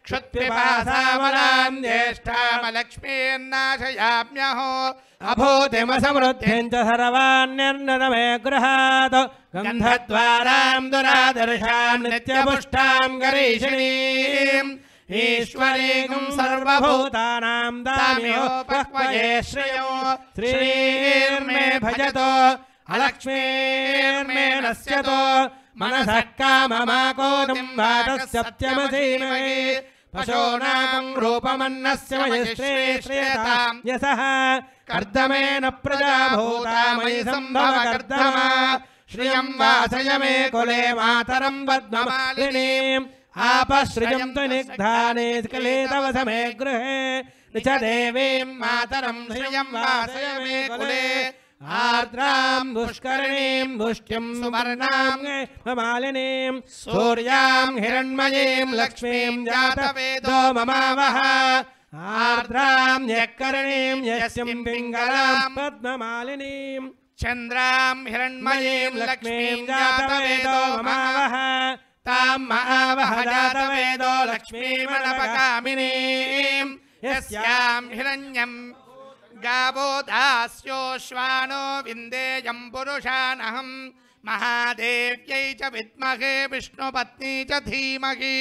क्षुत्पिपासामलां ज्येष्ठामलक्ष्मीर्नाशयाम्यहो अभूतिमसमृद्धिं च सर्वाण्यर्नद मे गृहात् गन्धद्वारां दुरादर्शां नित्यपुष्टां गरीषिणीम् ईश्वरीं सर्वभूतानां दाम्योपक्वये श्रियो श्रीर्मे भजतो अलक्ष्मीर्मे नश्यतो मनसः काममाकोदं वातः सत्यमधीमहि पशूनां रूपमन्नस्य मयि श्रेयतां यशः कर्दमेन प्रजा भूता मयि सम्भव कर्दमा श्रियं वासय मे कुले मातरं पद्ममालिनीम् आपश्रियं तु निग्धाने स्खलितव समे गृहे निच देवीं मातरं श्रियं वासय मे कुले आर्द्रां दुष्कर्णीं दुष्ट्यं सुवर्णां मालिनीं सूर्यां हिरण्मयीं लक्ष्मीं जातवेदो ममावह आर्द्रां यक्कर्णीं यस्यं पिङ्गलां पद्ममालिनीं चन्द्रां हिरण्मयीं लक्ष्मीं जातवेदो ममावह तां महावह जातवेदो लक्ष्मीमनपगामिनीं यस्यां हिरण्यं गावो दास्योश्वानो विन्देयं पुरुषानहं महादेव्यै च विद्महे विष्णुपत्नी च धीमहि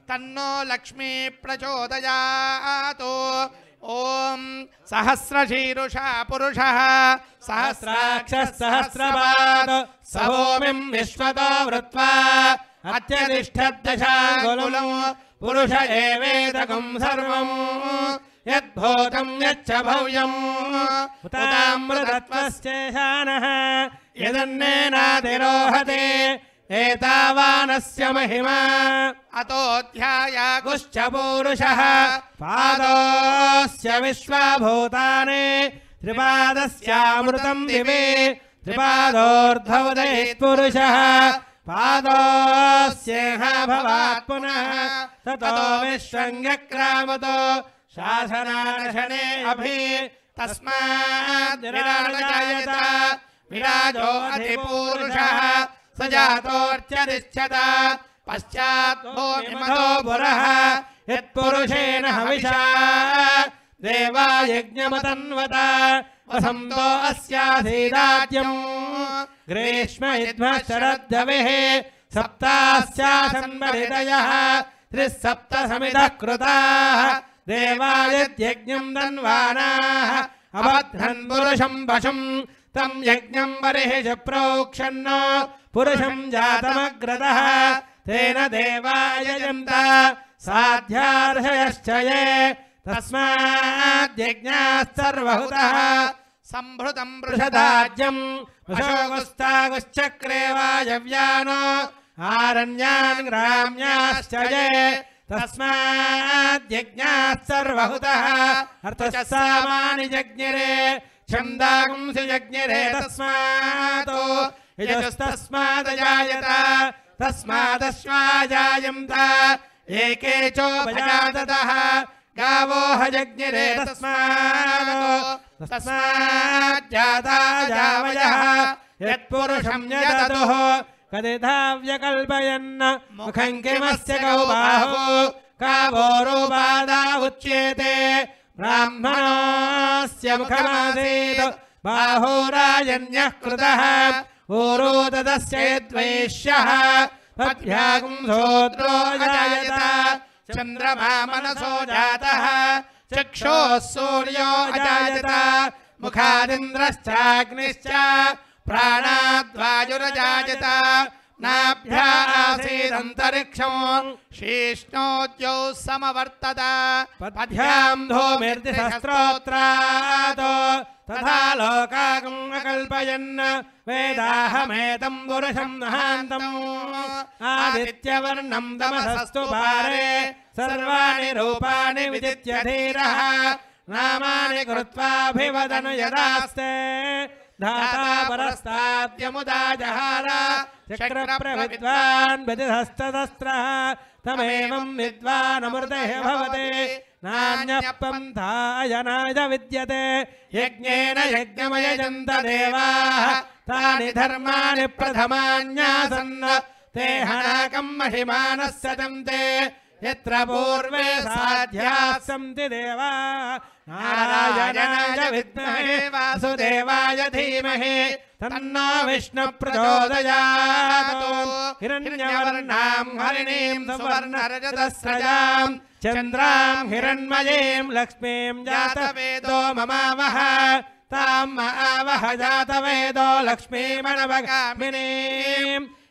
तन्नो लक्ष्मी प्रचोदयात् ॐ सहस्रशीरुषा पुरुषः सहस्राक्षः सहस्रपाद सभूमिं विश्वतो वृत्वा अत्यतिष्ठद्दशाङ्गुलं पुरुष एवेदकं सर्वं यद्भूतं यच्च भव्यम् उतामृतत्वश्चेशानः यदन्नेनातिरोहते एतावानस्य महिमा अतोऽध्यायागुश्च पुरुषः पादोऽस्य विश्वभूतानि त्रिपादस्यामृतं दिवे त्रिपादोर्ध्वोदयेत् पुरुषः पादोऽस्येह भवात् पुनः ततो विश्वङ्ग्यक्रामतो शासनार्षणे अभि तस्माद् विराजयत विराजो अधिपूरुषः स जातोऽर्चरिष्यत पश्चात् भूमिमतो पुरः यत्पुरुषेण हविषा देवा यज्ञमतन्वत वसन्तो अस्यासीदाज्यम् ग्रीष्म इद्मः शरद्धवेः सप्तास्यासन्वरितयः त्रिसप्त समितः कृताः देवा यद्यज्ञम् तन्वानाः अबध्नन् पुरुषम् पशुम् तं यज्ञं बर्हिष प्रोक्षन् पुरुषं जातमग्रतः तेन देवा यजन्त साध्यार्षयश्च ये तस्माद्यज्ञास्सर्वहुतः सम्भृतं पृषदाज्यं वशोगुस्तागुश्चक्रे वायव्यानो आरण्यान् ग्राम्याश्च ये तस्माद्यज्ञास्सर्वहुतः अर्थः सामानि जज्ञिरे छन्दागुंसि यज्ञिरे तस्मातो यजस्तस्मादजायत तस्मादश्वाजायन्त एके चोपजाततः गावो हजज्ञिरे तस्माज्जाता जावयः यत्पुरुषं यदतुः कदिधा व्यकल्पयन् मुखं किमस्य कौ बाहु कावो रूपादा उच्येते ब्राह्मणस्य मुखमासीत् बाहुराजन्यः कृतः ऊरो तदस्य यद्वैश्यः पद्भ्यागुंसोद्रो जायत चन्द्रमा मनसो जातः चक्षुः सूर्यो अजायत मुखादिन्द्रश्चाग्निश्च प्राणाद्वायुरजायत नाभ्या आसीदन्तरिक्षो शीष्णोद्यौ समवर्तत पद्भ्यां धूमिर्दिशस्त्रोत्रात् तथा लोकागम् अकल्पयन् वेदाहमेतं पुरुषं महान्तम् आदित्यवर्णं तमसस्तु पारे सर्वाणि रूपाणि विदित्य धीरः नामानि कृत्वाभिवदन् यदास्ते धाता परस्ताद्यमुदा जहार चक्रप्रविद्वान् विदिधस्तदस्त्रः तमेवं विद्वानमृतः भवते नान्यः पन्थायनाय विद्यते यज्ञेन यज्ञमयजन्त देवाः तानि धर्माणि प्रथमान्यासन् ते हनाकं महिमानः सजन्ते यत्र पूर्वे साध्याः सन्ति देवाः नारायणाय विद्महे वासुदेवाय धीमहि तन्नो विष्णुः प्रचोदयात् हिरण्यवर्णां हरिणीं सुवर्णरजतस्रजां चन्द्रां हिरण्मयीं लक्ष्मीं जातवेदो ममावह तां आवह जातवेदो लक्ष्मीमनवगामिनीं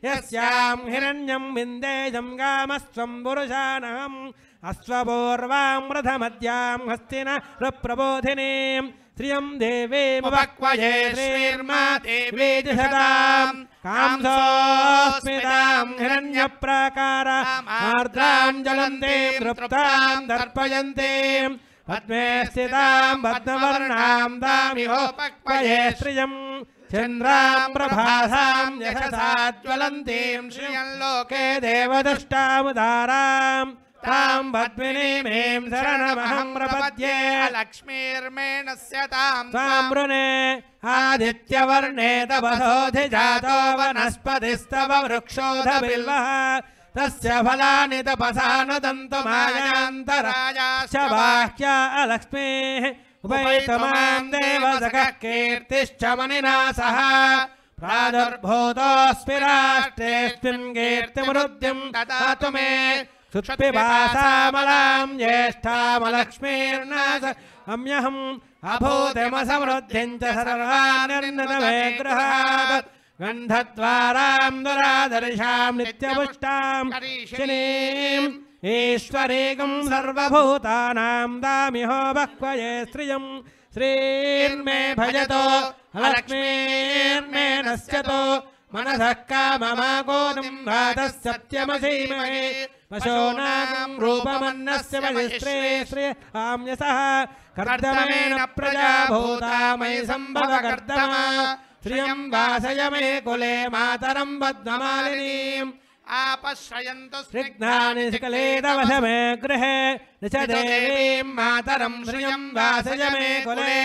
यस्यां हिरण्यं विन्देयं गामस्त्वं पुरुषानहम् अश्वपूर्वां रथमद्यां हस्तिनः प्रबोधिनीं श्रियं देवीमुपक्वये श्रीर्मा देवी दिशतां कांसोऽस्मितां हिरण्यप्राकाराम् आर्द्रां ज्वलन्तीं तृप्तां दर्पयन्तीं पद्मे स्थितां पद्मवर्णां तामिहोपक्वये श्रियं चन्द्रां प्रभासां यशसा ज्वलन्तीं श्रियं लोके देवदुष्टामुदारां तां पद्मिनीमीं शरणमहं प्रपद्ये लक्ष्मीर्मेणस्य तां साम्बृणे आदित्यवर्णे तपसोऽधिजातो वनस्पतिस्तव वृक्षोऽध बिल्वः तस्य फलानि तपसा नुदन्तु मायान्तरायाश्च बाह्या अलक्ष्मीः उपैतमां देवसखः कीर्तिश्च मनिना सह प्रादुर्भूतोऽस्मि राष्ट्रेऽस्मिन् कीर्तिमृद्धिं ददातु मे सुत्पिपासामलां ज्येष्ठामलक्ष्मीर्नाथ अम्यहम् अभूतिमसमृद्धिं च सर्वान्निर्णतमे गृहात् गन्धद्वारां दुरादर्शां नित्यपुष्टां शनीम् ईश्वरीकं सर्वभूतानां दामिहो बह्वये श्रियं श्रीर्मे भजतो लक्ष्मीर्मे नश्यतो मनसः काममागोदं राधः सत्यमसीमहे पशूनां रूपमन्नस्य वशिश्रे श्रेयाम्यसः कर्दमेन प्रजा भूता मयि सम्भव कर्दमा श्रियं वासय मे कुले मातरं बद्धमालिनीम् आपश्रयन्तु स्निग्धानि शिखलेदवश मे गृहे न च देवीं मातरं श्रियं वासय मे कुले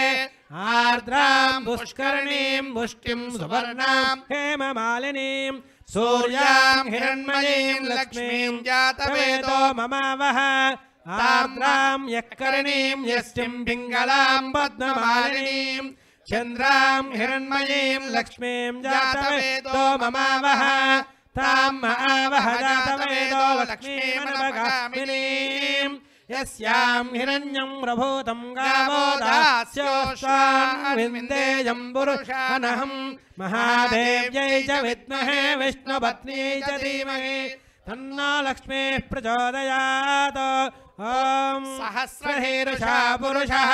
आर्द्रां पुष्करणीं पुष्टिं सुवर्णां हेममालिनीं सूर्यां हिरण्मयीं लक्ष्मीं जातवेदो ममावह आर्द्रां यःकरणीं यष्टिं पिङ्गलां पद्ममालिनीं चन्द्रां हिरण्मयीं लक्ष्मीं जातवेदो ममावह तां महावह जातवेदो लक्ष्मीमनवगामिनीं यस्यां हिरण्यं प्रभूतं गावो दास्योऽश्वान्विन्देयं पुरुषानहं महादेव्यै च विद्महे विष्णुपत्न्यै च धीमहि तन्नो लक्ष्मीः प्रचोदयात् ॐ सहस्रशीर्षा पुरुषः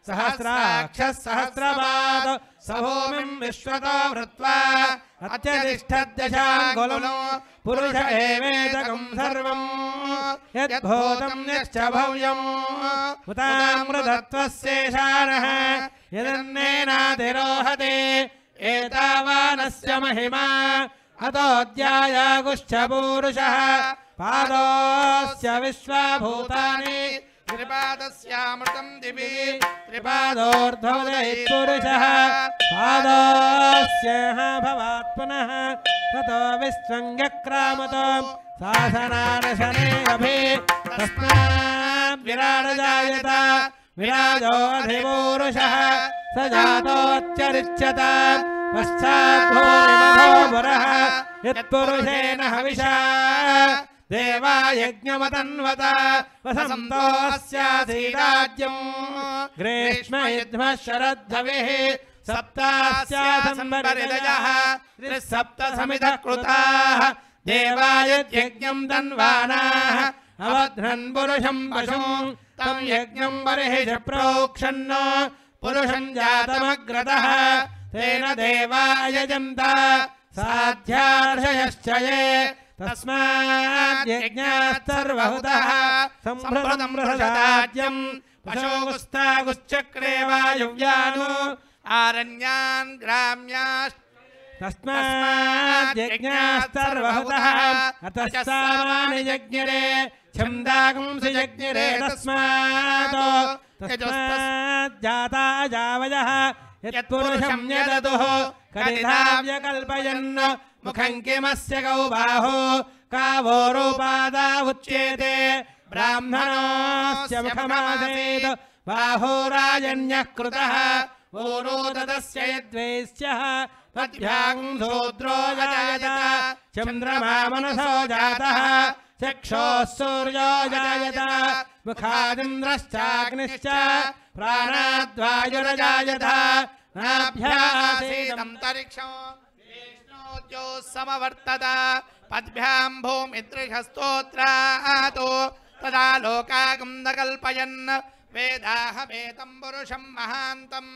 सहस्राक्षः सहस्रपाद स भूमिं विश्वतो वृत्वा अत्यतिष्ठद्दशाङ्गुलं पुरुष एवेदकं सर्वं यद्भूतं यश्च भव्यं उतामृतत्वस्येषानः यदन्नेनातिरोहते एतावानस्य महिमा अतोऽध्यायागुश्च पूरुषः पादोऽस्य विश्वभूतानि त्रिपादस्यामृतं दिवि त्रिपादोर्ध्वोदयः पुरुषः पादोऽस्यः भवात् पुनः ततो विश्वं यक्रामतो शासनानशने अभि तस्मात् विराडजायत विराजोऽधिपूरुषः स जातोऽत्यरिच्यत पश्चाद्भूरिमधो पुरः यत्पुरुषेण हविषा देवा यज्ञमतन्वत वसन्तोऽस्यासीराज्यं ग्रीष्म युध्मः शरद्धविः सप्तास्यासंवरिदयः त्रिसप्त समिधः कृताः देवा यज्ञं तन्वानाः अवध्नन् पुरुषं पशुं तं यज्ञं बर्हिष प्रोक्षन् पुरुषं जातमग्रतः तेन देवा यजन्त साध्यार्षयश्च ये तस्माद् यज्ञात्सर्वहुतः सम्भृतं बृहदाज्यं पशोगुस्तागुश्चक्रे वायुव्यानो आरण्यान् ग्राम्याश्च तस्माद् यज्ञात्सर्वहुतः अतः सामानि यज्ञरे छन्दागुंसि यज्ञरे तस्मात् जाता जावयः यत्पुरुषं यदतुः करिधाव्यकल्पयन् मुखं किमस्य गौ बाहो कावो रूपादा उच्येते ब्राह्मणस्य मुखमासीत् बाहोराजन्यः कृतः ऊरो तदस्य यद्वैश्यः तद्भ्यां शूद्रो जायत चन्द्रमा मनसो जातः चक्षोः सूर्यो जायत मुखादिन्द्रश्चाग्निश्च प्राणाद्वायुरजायत नाभ्यासीदन्तरिक्षं समवर्तत पद्भ्यां भूमिदृशस्तोत्रातो तदा लोकागं न कल्पयन् वेदाहमेतं पुरुषं महान्तम्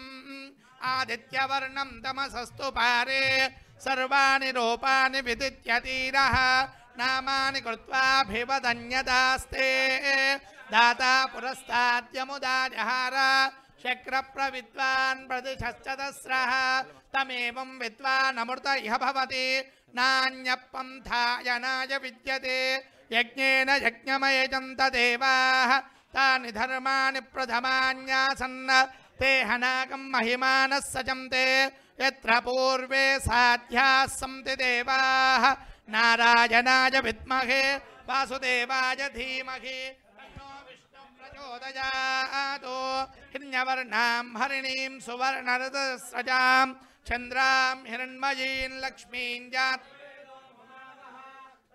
आदित्यवर्णं तमसस्तु पारे सर्वाणि रूपाणि विदित्यतीरः नामानि कृत्वाभिवदन्यदास्ते दाता पुरस्ताद्यमुदाजहार शक्रप्रविद्वान् प्रतिशश्चतस्रः तमेवं विद्वानमृत इह भवति नान्यपन्थायनाय विद्यते यज्ञेन यज्ञमयजन्त देवाः तानि धर्माणि प्रथमान्यासन् ते हनाकं महिमानः सजन्ते यत्र पूर्वे साध्याः सन्ति देवाः नारायणाय विद्महे वासुदेवाय धीमहि तन्नो विष्णुः प्रचोदयात् हिरण्यवर्णां हरिणीं सुवर्णरजस्रजां चन्द्रां हिरण्मयीं लक्ष्मीं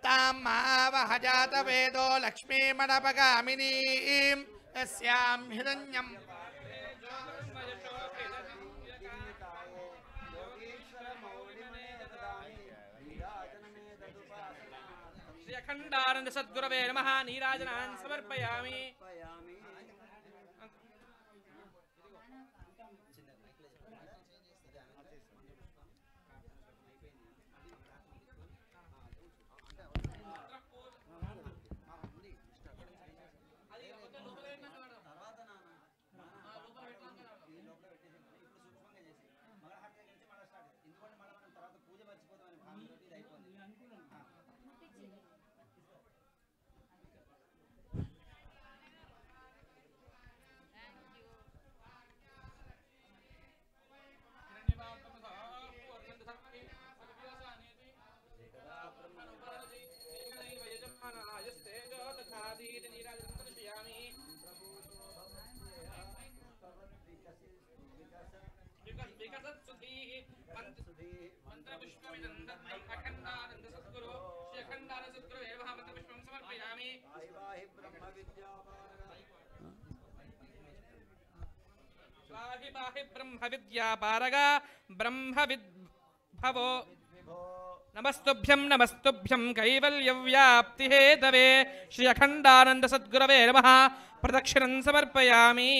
तां महावह जातवेदो लक्ष्मीमणपगामिनीं तस्यां हिरण्यं श्री अखंडानंद सद्गुरवे नमः। नीराजनान् समर्पयामि। ब्रह्म विद्यापारगा ब्रह्म विद्भवो नमस्तुभ्यं नमस्तुभ्यं कैवल्यव्याप्ति हेतवे श्री अखंडानंद सद्गुरवे नमः। प्रदक्षिणं समर्पयामि।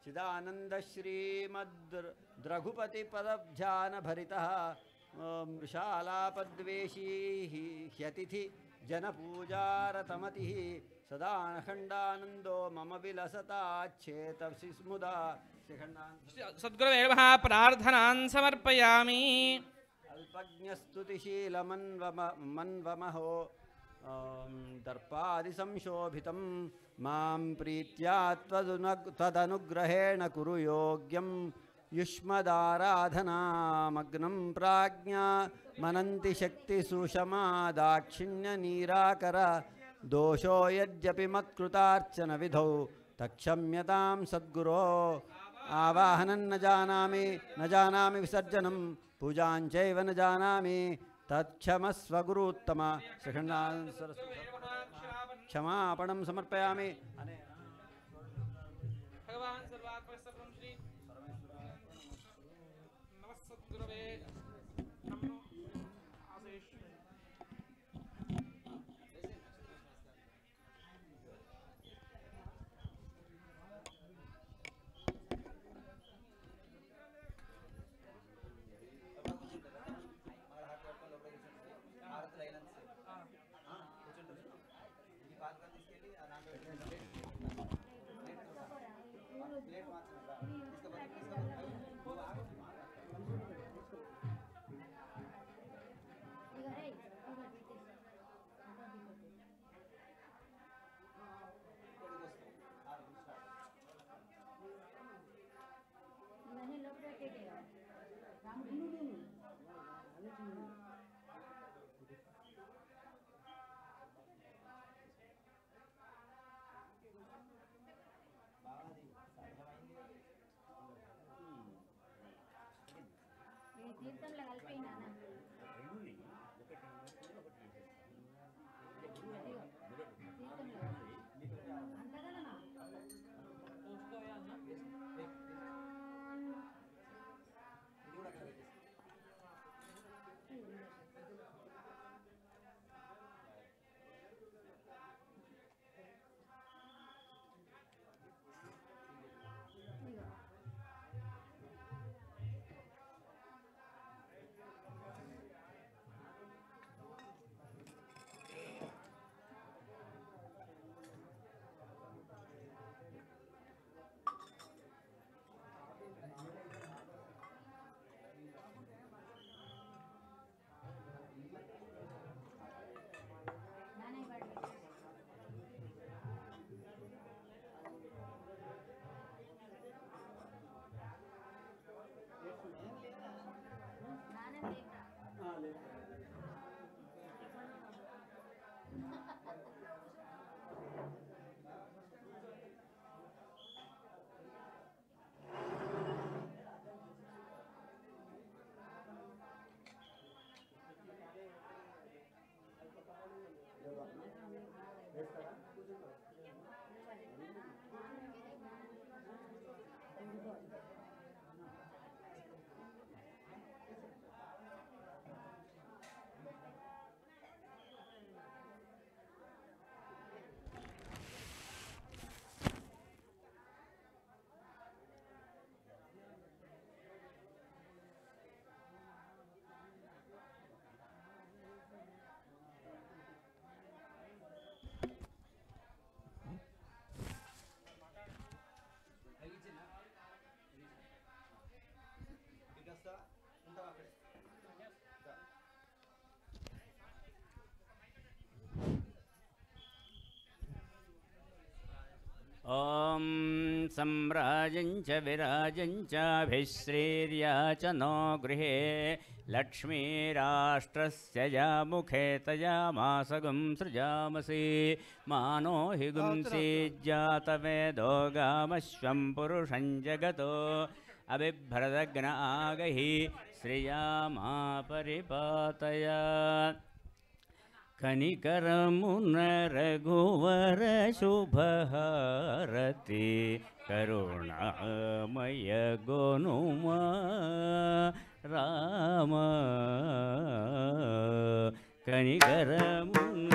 चिदानंद श्रीमद्रघुपति पदध्यान भरितः मृषालापद्वेषी ह्यतिथि जनपूजारतमतिः सदाखंडानंदो मम विलसताच्छेतसि स्मुदा। सद्गुरवे नमः। प्रार्थनां समर्पयामि। अल्पज्ञस्तुतिशीलमन्वमहो दर्पादिसंशोभितं मां प्रीत्या त्वदनुग्रहेण कुरु योग्यं युष्मदाराधनामग्नं प्राज्ञा मनन्ति शक्तिसुषमा दाक्षिण्यनीराकर दोषो यद्यपि मत्कृतार्चन विधौ तक्षम्यतां सद्गुरो। आवाहनं न जानामि विसर्जनं पूजां चैव न जानामि तत्क्षमस्व गुरुत्तम। क्षमापणं समर्पयामि। भगवान् सर्वात्मस्थं श्री नमस्सद्गुरवे नमो आदेश। ఓం सम्राजञ्च विराजञ्चाभिश्रीर्या च नो गृहे लक्ष्मीराष्ट्रस्य यामुखे तयामासगं सृजामसि मानो हि गुंसीज्जातवेदो गामश्वं पुरुषं जगतो अबिभ्रदग्न आगहि श्रिया मा परिपातय कनिकरमुन रघुवर शुभहारति करुणामय गोनुमा राम कनिकरमुन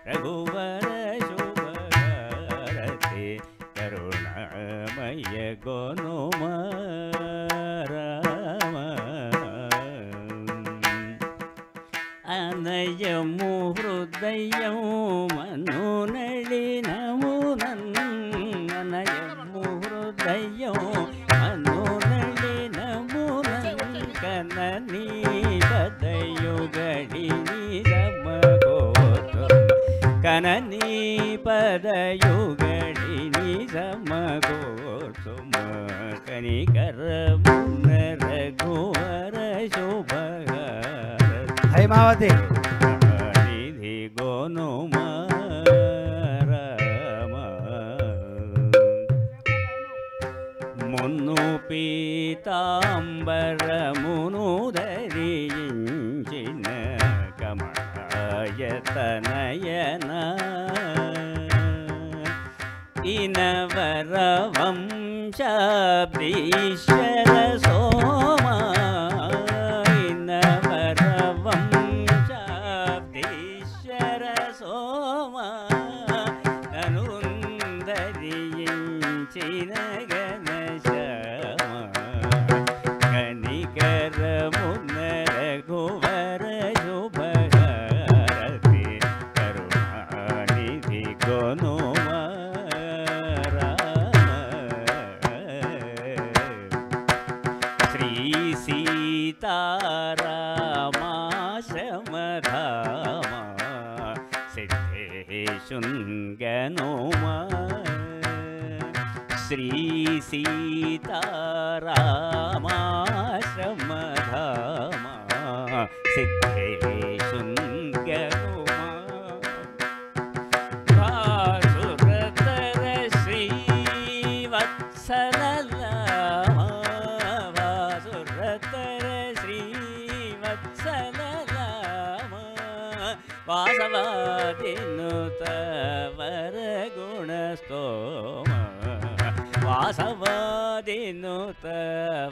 रघुवर शुभहारति करुणामय गोनुमा राम अनयमु हृदयं मनोनलिनमुनन् अनयमु हृदयं मनोनलिनमुनन् कननी पदयुगडिनि समगोतुम कननी पदयुगडिनि समगोतुम कनिकरमुन रघुवर शुभहारति హైమావతి निधि गोनुमा राम मुन्नु पीतांबरमुनु धरिंचिन कमलायतनयन इनवरवंशाब्दीश्वर सोमा इनवरवंशाब्दीश्वर सोमा तनुन्दरिंचिन घनश्यामा कनिकरमुन रघुवर शुभहारति करुणानिधि गोनुमा श्री सीतारामाश्रमधामा सिद्धेशुन्गनुमा श्री सीतारामाश्रमधामा सिद्धेशुन्गनुमा वासुरतर श्रीवत्सललामा वासुरतर श्रीवत्सललामा वासवादिनुत वरगुणस्तोमा वासवादिनुत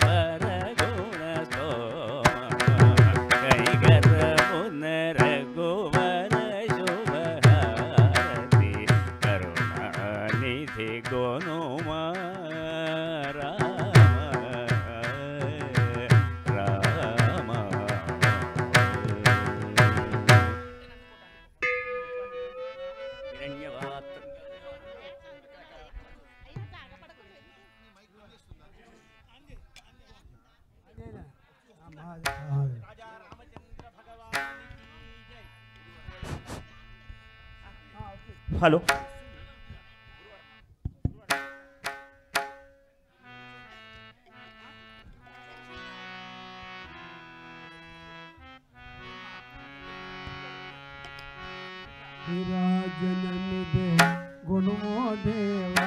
वरगुणस्तोमा कनिकरमुन रघुवर शुभहारति करुणानिधि गोनुमा राम హలో विराजनमिदे गुणमो देवा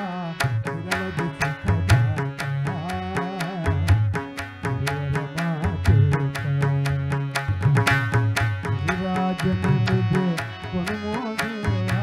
विराजनमिदे गुणमो देवा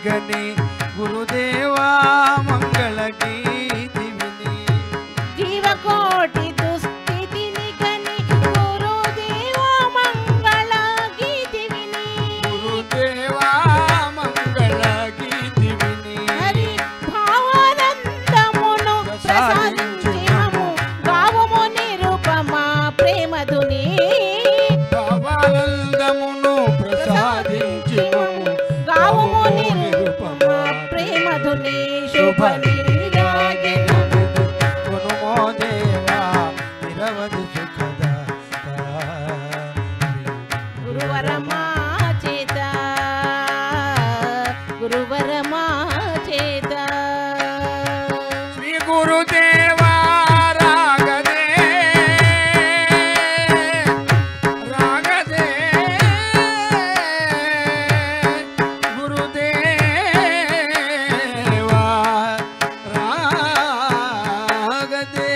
గని గురుదేవా మంగళ గీతి విని జీవకోటి దుస్థితిని గని గురుదేవా మంగళ గీతి విని గురుదేవా మంగళ గీతి విని హరి భావానందమును ప్రసాదించిమము గావము నిరుపమా ప్రేమధుని భావానందమును ప్రసాదించిమము గావము నిరుపమా ప్రేమధుని శుభ నీరాజన కొనుమో దేవా నిరవధి సుఖద గురువరమా చేత గురువరమా చేత శ్రీ గురుదేవా రాగదే రాగదే గురుదేవా రాగదే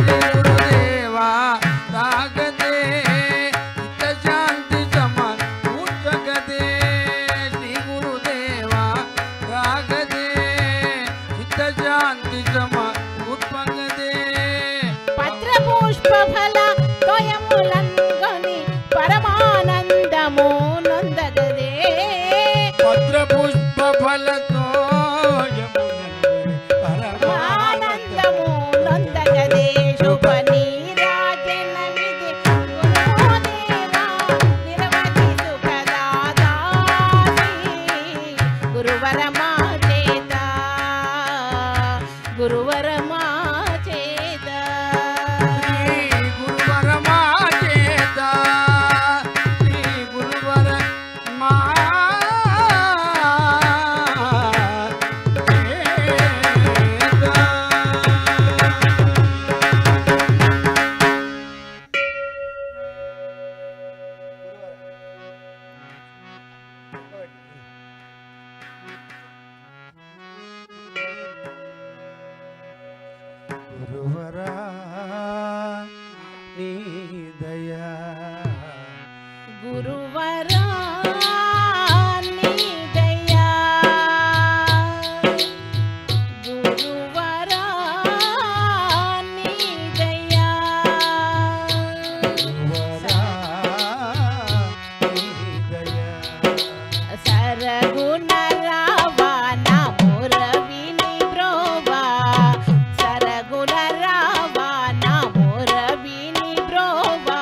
గురుదేవా రాగదే చిత్త శాంతి సమాన్ ఉత్తగదే శ్రీ గురుదేవా రాగదే చిత్త శాంతి సమాన్ ఉత్పగదే పత్ర పుష్ప ఫల తోయములంగని పరమానందము నొందగదే పత్ర పుష్ప ఫలతో ఆనందము నొందగదే శుభ నీరాజన విధి గురుదేవా నిరవధి సుఖదాదాసి గురువరమా చేత గురువరమా చేత గురువరమా చేత శ్రీ గురువర మా గురువరా నీ దయా గురువరా నీ దయా గురువరా నీ దయా గురువరా నీ దయా సరగుణ రావణ మురవిని బ్రోవా సరగుణ రావణ మురవిని బ్రోవా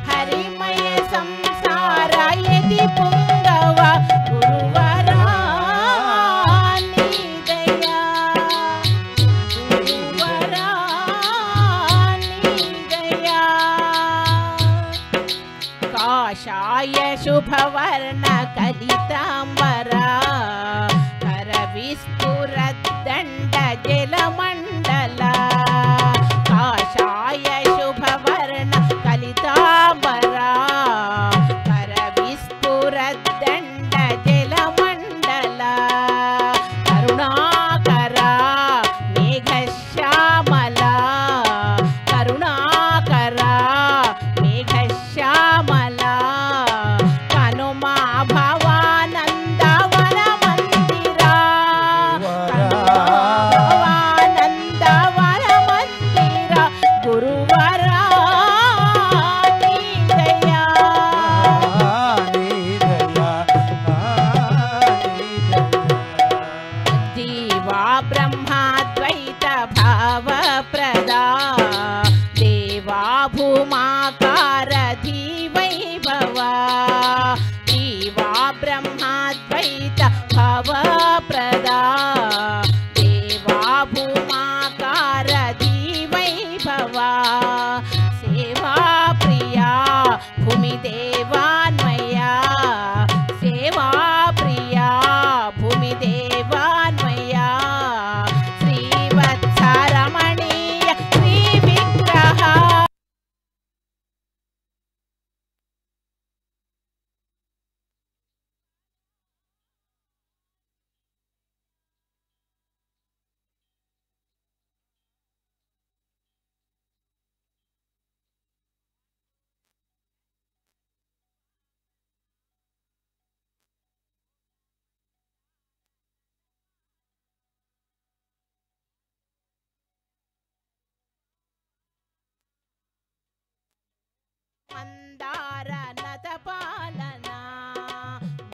హరిమయ సంసార యతి పుంగవ గురువరా నీ దయా గురువరా నీ దయా కాషాయ శుభవర్ణ కలితాంబరా కర విస్ఫురద్దండ జలమండల కాషాయ శుభవర్ణ కలితాంబరా కర విస్ఫురద్దండ జలమండల కరుణాకర మేఘశ్యామల కరుణాకర మేఘశ్యామల కనుమా భవా మంద